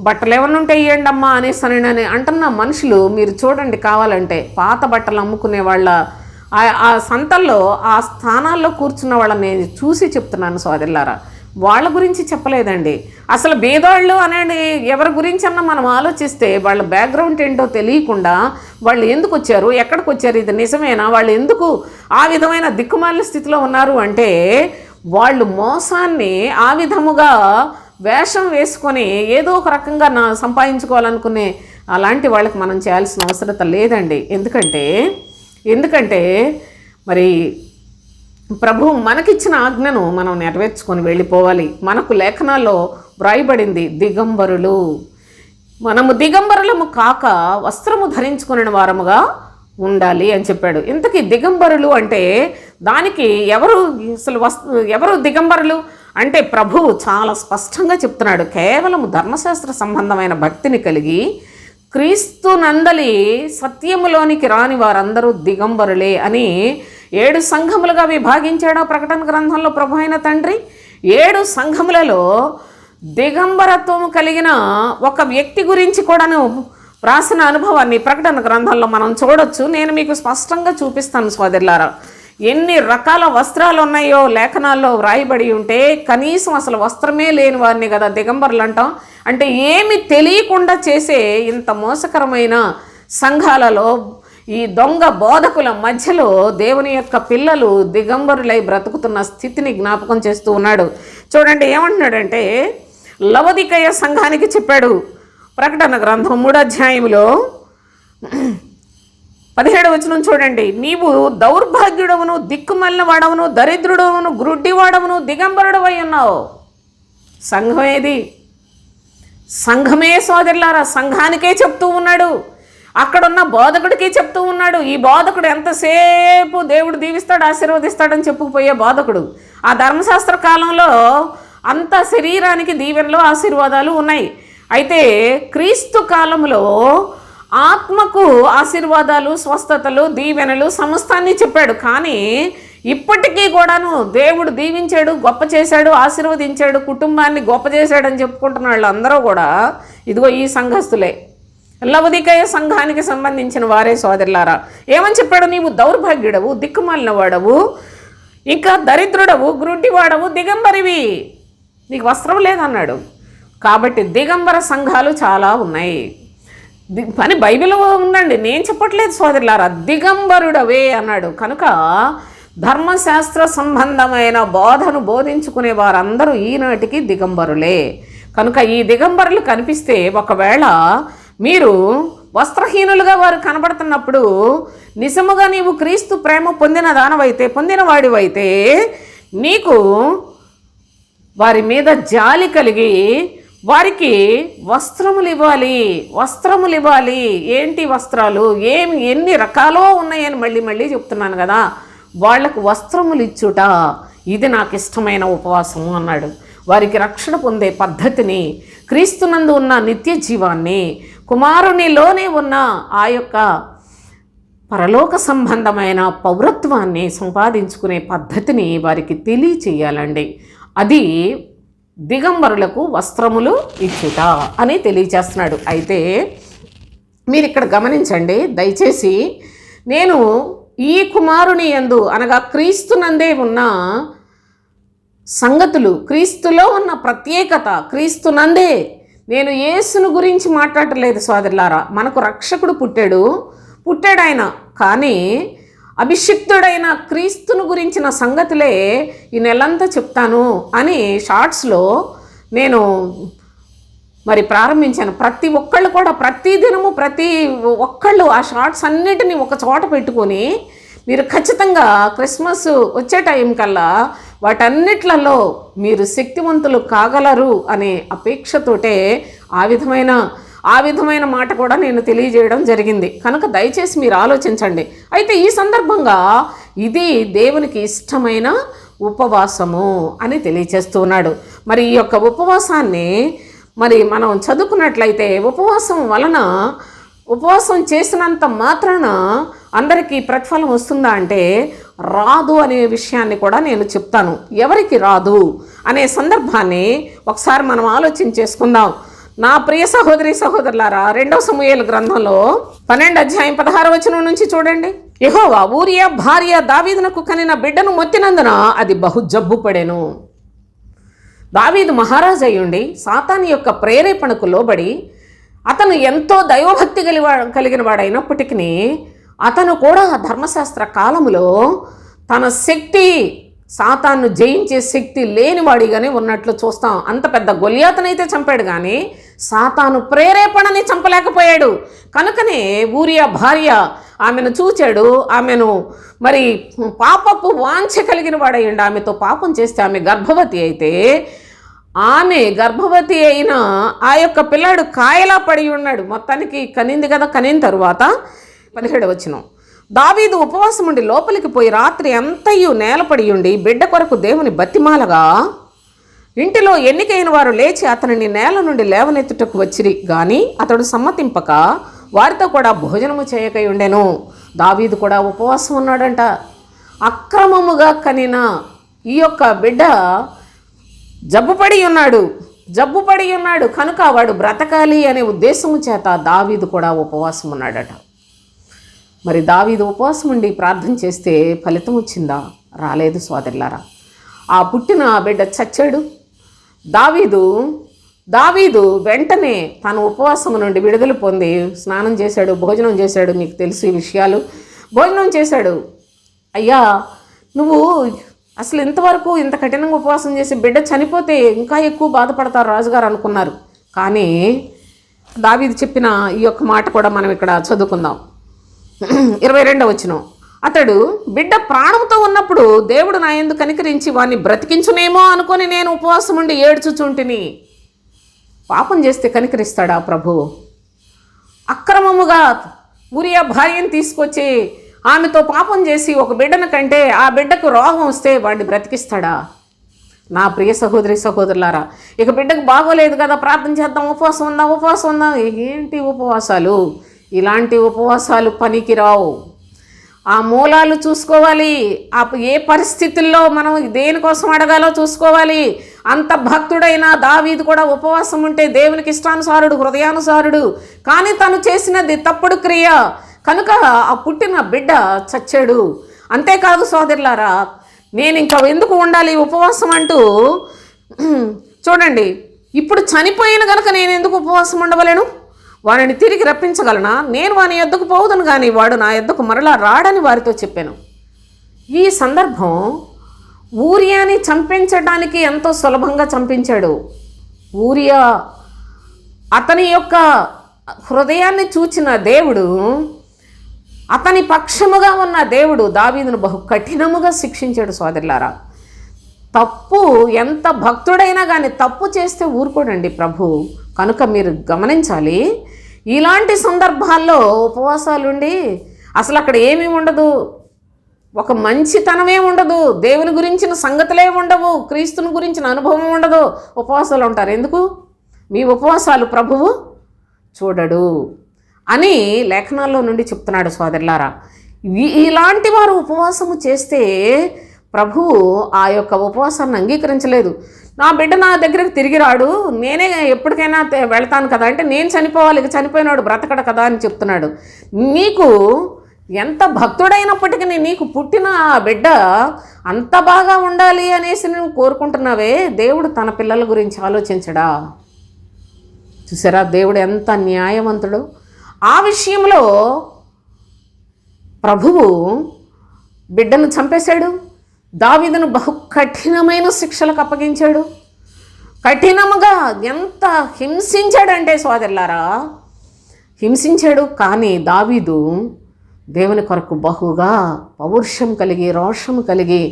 బట్టలు ఏమన్నా ఉంటే ఇవ్వండి అమ్మా అనేసని అంటున్న మనుషులు మీరు చూడండి. కావాలంటే పాత బట్టలు అమ్ముకునే వాళ్ళ ఆ సంతల్లో ఆ స్థానాల్లో కూర్చున్న వాళ్ళని నేను చూసి చెప్తున్నాను సోదరులారా. వాళ్ళ గురించి చెప్పలేదండి. అసలు బీదోళ్ళు అనేది ఎవరి గురించి అన్నా మనం ఆలోచిస్తే వాళ్ళ బ్యాక్గ్రౌండ్ ఏంటో తెలియకుండా వాళ్ళు ఎందుకు వచ్చారు, ఎక్కడికి వచ్చారు, ఇది నిజమేనా, వాళ్ళు ఎందుకు ఆ విధమైన దిక్కుమాలిన స్థితిలో ఉన్నారు అంటే వాళ్ళు మోసాన్ని ఆ విధముగా వేషం వేసుకొని ఏదో ఒక రకంగా సంపాదించుకోవాలనుకునే అలాంటి వాళ్ళకి మనం చేయాల్సిన అవసరం లేదండి. ఎందుకంటే మరి ప్రభు మనకిచ్చిన ఆజ్ఞను మనం నెరవేర్చుకొని వెళ్ళిపోవాలి. మనకు లేఖనాల్లో వ్రాయబడింది దిగంబరులు, మనము దిగంబరులము కాక వస్త్రము ధరించుకునే వారముగా ఉండాలి అని చెప్పాడు. ఇంతకీ దిగంబరులు అంటే దానికి ఎవరు దిగంబరులు అంటే ప్రభువు చాలా స్పష్టంగా చెప్తున్నాడు. కేవలం ధర్మశాస్త్ర సంబంధమైన భక్తిని కలిగి క్రీస్తు నందలి సత్యములోనికి రాని వారందరూ దిగంబరులే అని 7 సంఘములుగా విభాగించాడు ప్రకటన గ్రంథంలో ప్రభు అయిన తండ్రి. 7 సంఘములలో దిగంబరత్వము కలిగిన ఒక వ్యక్తి గురించి కూడాను రాసిన అనుభవాన్ని ప్రకటన గ్రంథంలో మనం చూడొచ్చు. నేను మీకు స్పష్టంగా చూపిస్తాను సోదరులారా. ఎన్ని రకాల వస్త్రాలు ఉన్నాయో లేఖనాల్లో వ్రాయబడి ఉంటే కనీసం అసలు వస్త్రమే లేని వారిని కదా దిగంబరులు అంటాం. అంటే ఏమి తెలియకుండా చేసే ఇంత మోసకరమైన సంఘాలలో ఈ దొంగ బోధకుల మధ్యలో దేవుని యొక్క పిల్లలు దిగంబరులై బ్రతుకుతున్న స్థితిని జ్ఞాపకం చేస్తూ ఉన్నాడు. చూడండి ఏమంటున్నాడంటే లవదికయ సంఘానికి చెప్పాడు. ప్రకటన గ్రంథం 3వ అధ్యాయంలో 17వ వచనం చూడండి. నీవు దౌర్భాగ్యుడవును, దిక్కుమల్లిన వాడవును, దరిద్రుడవును, గ్రుడ్డివాడవును, దిగంబరుడవై ఉన్నావు. సంఘం ఏది? సంఘమే సోదరులారా. సంఘానికే చెప్తూ ఉన్నాడు, అక్కడున్న బోధకుడికి చెప్తూ ఉన్నాడు. ఈ బోధకుడు ఎంతసేపు దేవుడు దీవిస్తాడు ఆశీర్వదిస్తాడని చెప్పుకుపోయే బోధకుడు. ఆ ధర్మశాస్త్ర కాలంలో అంత శరీరానికి దీవెనలు ఆశీర్వాదాలు ఉన్నాయి. అయితే క్రీస్తు కాలంలో ఆత్మకు ఆశీర్వాదాలు, స్వస్థతలు, దీవెనలు సమస్తాన్ని చెప్పాడు. కానీ ఇప్పటికీ కూడాను దేవుడు దీవించాడు, గొప్ప చేశాడు, ఆశీర్వదించాడు, కుటుంబాన్ని గొప్ప చేశాడని చెప్పుకుంటున్న వాళ్ళందరూ కూడా ఇదిగో ఈ సంఘస్థులే, లవదికయ సంఘానికి సంబంధించిన వారే సోదరులారా. ఏమని చెప్పాడు? నీవు దౌర్భాగ్యుడవు, దిక్కుమాలిన వాడవు, ఇంకా దరిద్రుడవు, గ్రుడ్డివాడవు, దిగంబరివి, నీకు వస్త్రం లేదన్నాడు. కాబట్టి దిగంబర సంఘాలు చాలా ఉన్నాయి. పని బైబిల్లో ఉందండి, నేను చెప్పట్లేదు సోదరులారా. దిగంబరుడవే అన్నాడు. కనుక ధర్మశాస్త్ర సంబంధమైన బోధను బోధించుకునే వారందరూ ఈనాటికి దిగంబరులే. కనుక ఈ దిగంబరులు కనిపిస్తే ఒకవేళ మీరు వస్త్రహీనులుగా వారు కనబడుతున్నప్పుడు నిజముగా నీవు క్రీస్తు ప్రేమ పొందిన వాడివైతే నీకు వారి మీద జాలి కలిగి వారికి వస్త్రములు ఇవ్వాలి. ఏంటి వస్త్రాలు? ఎన్ని రకాలో ఉన్నాయని మళ్ళీ చెప్తున్నాను కదా. వాళ్లకు వస్త్రములు ఇచ్చుట ఇది నాకు ఇష్టమైన ఉపవాసము అన్నాడు. వారికి రక్షణ పొందే పద్ధతిని, క్రీస్తునందు ఉన్న నిత్య జీవాన్ని, కుమారునిలోనే ఉన్న ఆ యొక్క పరలోక సంబంధమైన పౌరత్వాన్ని సంపాదించుకునే పద్ధతిని వారికి తెలియచేయాలండి. అది దిగంబరులకు వస్త్రములు ఇచ్చుట అని తెలియచేస్తున్నాడు. అయితే మీరు ఇక్కడ గమనించండి దయచేసి. నేను ఈ కుమారుని యందు అనగా క్రీస్తునందే ఉన్న సంగతులు, క్రీస్తులో ఉన్న ప్రత్యేకత, క్రీస్తునందే, నేను యేసును గురించి మాట్లాడలేదు సోదరులారా. మనకు రక్షకుడు పుట్టాడు ఆయన, కానీ అభిషిక్తుడైన క్రీస్తును గురించిన సంగతులే ఈ నెలంతా చెప్తాను అని షార్ట్స్లో నేను మరి ప్రారంభించాను. ప్రతి ఒక్కళ్ళు కూడా ప్రతి ఒక్కళ్ళు ఆ షార్ట్స్ అన్నిటినీ ఒక చోట పెట్టుకొని మీరు ఖచ్చితంగా క్రిస్మస్ వచ్చే టైం కల్లా వాటన్నిట్లలో మీరు శక్తివంతులు కాగలరు అనే అపేక్షతోటే ఆ విధమైన మాట కూడా నేను తెలియజేయడం జరిగింది. కనుక దయచేసి మీరు ఆలోచించండి. అయితే ఈ సందర్భంగా ఇది దేవునికి ఇష్టమైన ఉపవాసము అని తెలియచేస్తున్నాడు. మరి ఈ యొక్క ఉపవాసాన్ని మరి మనం చదువుకున్నట్లయితే ఉపవాసం చేసినంత మాత్రాన అందరికీ ప్రతిఫలం వస్తుందా అంటే రాదు అనే విషయాన్ని కూడా నేను చెప్తాను. ఎవరికి రాదు అనే సందర్భాన్ని ఒకసారి మనం ఆలోచన చేసుకుందాం. నా ప్రియ సహోదరి సహోదరులారా, 2వ సమూయేలు గ్రంథంలో 12:16 నుంచి చూడండి. యెహోవా ఊరియా భార్య దావీదునకు కనిన బిడ్డను మొత్తినందున అది బహు జబ్బు పడెను. దావీదు మహారాజు అయ్యుండి సాతాను యొక్క ప్రేరేపణకు లోబడి అతను ఎంతో దైవభక్తి కలిగిన వాడైనప్పటికీ అతను కూడా ధర్మశాస్త్ర కాలములో తన శక్తి సాతాను జయించే శక్తి లేనివాడిగానే ఉన్నట్లు చూస్తాం. అంత పెద్ద గొలియాతనైతే చంపాడు కానీ సాతాను ప్రేరేపణని చంపలేకపోయాడు. కనుకనే ఊరియా భార్య ఆమెను చూచాడు. ఆమెను మరి పాపపు వాంఛ కలిగిన వాడయ్యండి. ఆమెతో పాపం చేస్తే ఆమె గర్భవతి అయితే ఆమె గర్భవతి అయిన ఆ యొక్క పిల్లాడు కాయలా పడి ఉన్నాడు. మొత్తానికి కనింది కదా. కనిన తరువాత 17వ వచనం, దావీదు ఉపవాసం ఉండి లోపలికి పోయి రాత్రి అంతయు నేలపడి ఉండి బిడ్డ కొరకు దేవుని బతిమాలగా ఇంటిలో ఎన్నికైన వారు లేచి అతనిని నేల నుండి లేవనెత్తుటకు వచ్చిరి గాని అతడు సమ్మతింపక వారితో కూడా భోజనము చేయకై ఉండెను. దావీదు కూడా ఉపవాసం ఉన్నాడంట. అక్రమముగా కనిన ఈ యొక్క బిడ్డ జబ్బుపడి ఉన్నాడు కనుక వాడు బ్రతకాలి అనే ఉద్దేశము చేత దావీదు కూడా ఉపవాసం ఉన్నాడట. మరి దావీదు ఉపవాసం ఉండి ప్రార్థన చేస్తే ఫలితం వచ్చిందా? రాలేదు సోదరులారా. ఆ పుట్టిన బిడ్డ చచ్చాడు. దావీదు వెంటనే తన ఉపవాసం నుండి విడుదల పొంది స్నానం చేశాడు, భోజనం చేశాడు. మీకు తెలుసు ఈ విషయాలు. భోజనం చేశాడు. అయ్యా, నువ్వు అసలు ఇంతవరకు ఇంత కఠినంగా ఉపవాసం చేసి బిడ్డ చనిపోతే ఇంకా ఎక్కువ బాధపడతారు రాజుగారు అనుకున్నారు. కానీ దావీదు చెప్పిన ఈ యొక్క మాట కూడా మనం ఇక్కడ చదువుకుందాం. 22వ వచనం, అతడు బిడ్డ ప్రాణంతో ఉన్నప్పుడు దేవుడు నా యందు కనికరించి వాడిని బ్రతికించునేమో అనుకొని నేను ఉపవాసం ఉండి ఏడ్చుచుంటిని. పాపం చేస్తే కనికరిస్తాడా ప్రభువు? అక్రమముగా ఊరియా భార్యను తీసుకొచ్చి ఆమెతో పాపం చేసి ఒక బిడ్డను కంటే ఆ బిడ్డకు రోగం వస్తే వాడిని బ్రతికిస్తాడా? నా ప్రియ సహోదరి సహోదరులారా, ఇక బిడ్డకు బాగోలేదు కదా, ప్రార్థన చేద్దాం, ఉపవాసం ఉందాం. ఏంటి ఉపవాసాలు? ఇలాంటి ఉపవాసాలు పనికి రావు. ఆ మూలాలు చూసుకోవాలి. ఏ పరిస్థితుల్లో మనం దేనికోసం అడగాలో చూసుకోవాలి. అంత భక్తుడైన దావీదు కూడా ఉపవాసం ఉంటే దేవునికి ఇష్టానుసారుడు, హృదయానుసారుడు. కానీ తను చేసినది తప్పుడు క్రియ కనుక ఆ పుట్టిన బిడ్డ చచ్చాడు. అంతేకాదు సోదరులారా, నేను ఇంకా ఎందుకు ఉండాలి ఉపవాసం అంటూ చూడండి. ఇప్పుడు చనిపోయిన కనుక నేను ఎందుకు ఉపవాసం ఉండవలేను? వారిని తిరిగి రప్పించగలనా? నేను వాని యొద్దకు పోవుదును కానీ వాడు నా యొద్దకు మరలా రాడని వారితో చెప్పాను. ఈ సందర్భం ఊరియాని చంపించడానికి ఎంతో సులభంగా చంపించాడు. ఊరియా అతని యొక్క హృదయాన్ని చూచిన దేవుడు, అతని పక్షముగా ఉన్న దేవుడు దావీదును బహు కఠినముగా శిక్షించాడు. సోదరులారా, తప్పు ఎంత భక్తుడైనా కానీ తప్పు చేస్తే ఊరుకోడండి ప్రభు. కనుక మీరు గమనించాలి. ఇలాంటి సందర్భాల్లో ఉపవాసాలుండి అసలు అక్కడ ఏమీ ఉండదు, ఒక మంచితనమే ఉండదు, దేవుని గురించిన సంగతులే ఉండవు, క్రీస్తుని గురించిన అనుభవం ఉండదు, ఉపవాసాలు ఉంటారు. ఎందుకు? మీ ఉపవాసాలు ప్రభువు చూడడు అని లేఖనాల్లో నుండి చెప్తున్నాడు. సోదరులారా, ఇలాంటి వారు ఉపవాసము చేస్తే ప్రభువు ఆ యొక్క ఉపవాసాన్ని అంగీకరించలేదు. నా బిడ్డ నా దగ్గరకు తిరిగి రాడు, నేనే ఎప్పటికైనా వెళ్తాను కదా అంటే నేను చనిపోవాలి, ఇక చనిపోయినాడు బ్రతకడు కదా అని చెప్తున్నాడు. నీకు ఎంత భక్తుడైనప్పటికీ నీకు పుట్టిన బిడ్డ అంత బాగా ఉండాలి అనేసి నువ్వు కోరుకుంటున్నావే, దేవుడు తన పిల్లల గురించి ఆలోచించడా? చూసారా దేవుడు ఎంత న్యాయవంతుడు. ఆ విషయంలో ప్రభువు బిడ్డను చంపేశాడు. దావీదును బహు కఠినమైన శిక్షలకు అప్పగించాడు. కఠినముగా ఎంత హింసించాడంటే సోదరులారా, హింసించాడు. కానీ దావీదు దేవుని కొరకు బహుగా పౌరుషం కలిగి, రోషం కలిగి,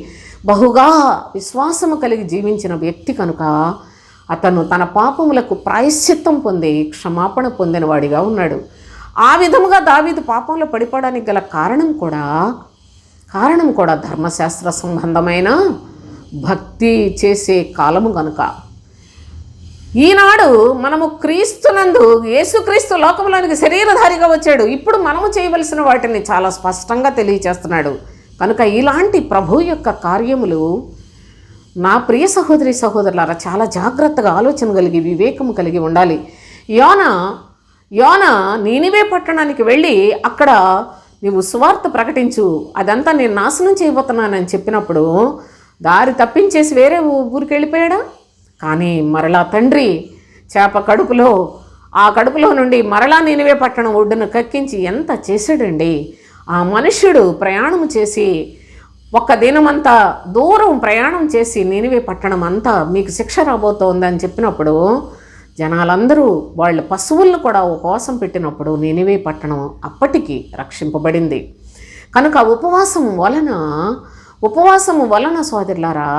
బహుగా విశ్వాసము కలిగి జీవించిన వ్యక్తి కనుక అతను తన పాపములకు ప్రాయశ్చిత్తం పొంది క్షమాపణ పొందిన వాడిగా ఉన్నాడు. ఆ విధముగా దావీదు పాపంలో పడిపోవడానికి గల కారణం కూడా ధర్మశాస్త్ర సంబంధమైన భక్తి చేసే కాలము కనుక. ఈనాడు మనము క్రీస్తునందు, యేసుక్రీస్తు లోకంలోనికి శరీరధారిగా వచ్చాడు. ఇప్పుడు మనము చేయవలసిన వాటిని చాలా స్పష్టంగా తెలియచేస్తున్నాడు. కనుక ఇలాంటి ప్రభు యొక్క కార్యములు నా ప్రియ సహోదరి సహోదరులారా చాలా జాగ్రత్తగా ఆలోచన కలిగి వివేకము కలిగి ఉండాలి. యోన నీనివే పట్టణానికి వెళ్ళి అక్కడ నీవు సువార్త ప్రకటించు, అదంతా నేను నాశనం చేయబోతున్నానని చెప్పినప్పుడు దారి తప్పించేసి వేరే ఊరికి వెళ్ళిపోయాడా? కానీ మరలా తండ్రి చేప కడుపులో నుండి మరలా నీనివే పట్టణం ఒడ్డును కక్కించి ఎంత చేశాడండి. ఆ మనుష్యుడు ప్రయాణం చేసి ఒక్క దినమంతా దూరం ప్రయాణం చేసి నీనివే పట్టణం అంతా మీకు శిక్ష రాబోతోందని చెప్పినప్పుడు జనాలందరూ వాళ్ళ పశువులను కూడా ఉపవాసం పెట్టినప్పుడు నీనివే పట్టణం అప్పటికి రక్షింపబడింది. కనుక ఉపవాసము వలన సోదరులారా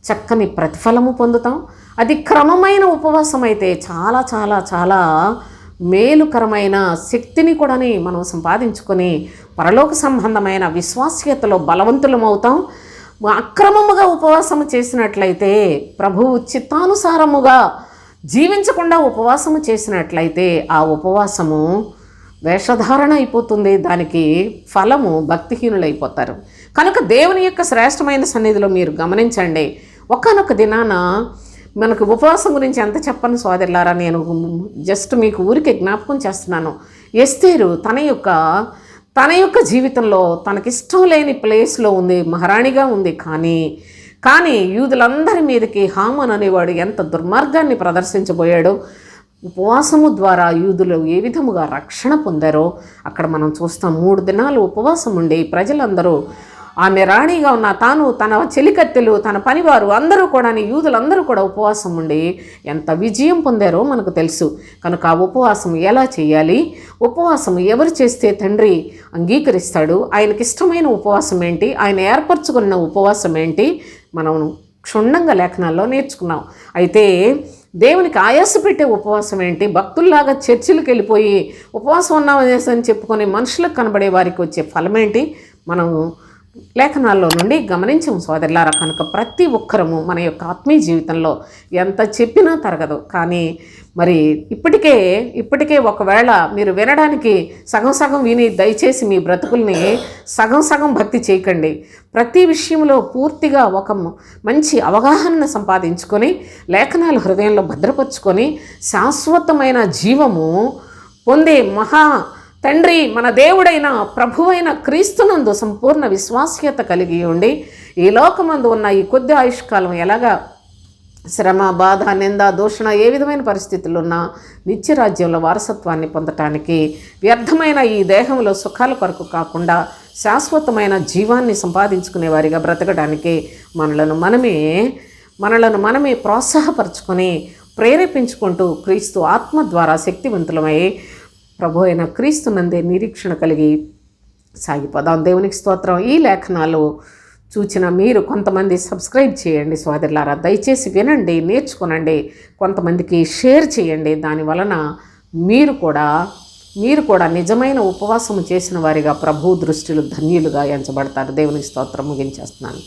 చక్కని ప్రతిఫలము పొందుతాం. అది క్రమమైన ఉపవాసం అయితే చాలా చాలా చాలా మేలుకరమైన శక్తిని కూడా మనం సంపాదించుకొని పరలోక సంబంధమైన విశ్వాస్యతలో బలవంతులమవుతాం. అక్రమముగా ఉపవాసము చేసినట్లయితే, ప్రభువు చిత్తానుసారముగా జీవించకుండా ఉపవాసము చేసినట్లయితే ఆ ఉపవాసము వేషధారణ అయిపోతుంది. దానికి ఫలము భక్తిహీనులైపోతారు. కనుక దేవుని యొక్క శ్రేష్టమైన సన్నిధిలో మీరు గమనించండి. ఒకానొక దినాన మనకు ఉపవాసం గురించి ఎంత చెప్పను సోదరులారా, నేను జస్ట్ మీకు ఊరికే జ్ఞాపకం చేస్తున్నాను. ఎస్తేరు తన యొక్క జీవితంలో తనకిష్టం లేని ప్లేస్లో ఉంది, మహారాణిగా ఉంది. కానీ యూదులందరి మీదకి హామాన్ అనేవాడు ఎంత దుర్మార్గాన్ని ప్రదర్శించబోయాడో, ఉపవాసము ద్వారా యూదులు ఏ విధముగా రక్షణ పొందారో అక్కడ మనం చూస్తాం. 3 దినాలు ఉపవాసం ఉండి ప్రజలందరూ, ఆమె రాణిగా ఉన్న తన చెలికత్తెలు, తన పనివారు అందరూ కూడా, యూదులందరూ కూడా ఉపవాసం ఉండి ఎంత విజయం పొందారో మనకు తెలుసు. కనుక ఆ ఉపవాసం ఎలా చేయాలి, ఉపవాసం ఎవరు చేస్తే తండ్రి అంగీకరిస్తాడు, ఆయనకి ఇష్టమైన ఉపవాసం ఏంటి, ఆయన ఏర్పరచుకున్న ఉపవాసం ఏంటి, మనం క్షుణ్ణంగా లేఖనాల్లో నేర్చుకున్నాం. అయితే దేవునికి ఆయాస పెట్టే ఉపవాసం ఏంటి, భక్తుల్లాగా చర్చిలకు వెళ్ళిపోయి ఉపవాసం ఉన్నామని చెప్పుకొని మనుషులకు కనబడే వారికి వచ్చే ఫలం ఏంటి, మనం లేఖనాల్లో నుండి గమనించాం సోదరులారా. కనుక ప్రతి ఒక్కరము మన యొక్క ఆత్మీయ జీవితంలో ఎంత చెప్పినా తరగదు. కానీ మరి ఇప్పటికే ఒకవేళ మీరు వినడానికి సగం విని దయచేసి మీ బ్రతుకుల్ని సగం భక్తి చేయకండి. ప్రతి విషయంలో పూర్తిగా ఒక మంచి అవగాహనను సంపాదించుకొని లేఖనాలు హృదయంలో భద్రపరుచుకొని శాశ్వతమైన జీవము పొందే తండ్రి మన దేవుడైన ప్రభువైన క్రీస్తునందు సంపూర్ణ విశ్వాస్యత కలిగి ఉండి ఈ లోకమందు ఉన్న ఈ కొద్ది ఆయుష్కాలం ఎలాగా శ్రమ, బాధ, నింద, దూషణ ఏ విధమైన పరిస్థితులు ఉన్నా నిత్యరాజ్యంలో వారసత్వాన్ని పొందటానికి, వ్యర్థమైన ఈ దేహంలో సుఖాల కొరకు కాకుండా శాశ్వతమైన జీవాన్ని సంపాదించుకునే వారిగా బ్రతకడానికి మనలను మనమే ప్రోత్సాహపరచుకొని ప్రేరేపించుకుంటూ క్రీస్తు ఆత్మ ద్వారా శక్తివంతులమై ప్రభు అయిన క్రీస్తునందే నిరీక్షణ కలిగి సాగిపోదాం. దేవునికి స్తోత్రం. ఈ లేఖనాలు చూచిన మీరు కొంతమంది సబ్స్క్రైబ్ చేయండి సోదరులారా. దయచేసి వినండి, నేర్చుకునండి, కొంతమందికి షేర్ చేయండి. దానివలన మీరు కూడా నిజమైన ఉపవాసము చేసిన వారిగా ప్రభు దృష్టిలో ధన్యులుగా ఎంచబడతారు. దేవునికి స్తోత్రం. ముగించేస్తున్నాను.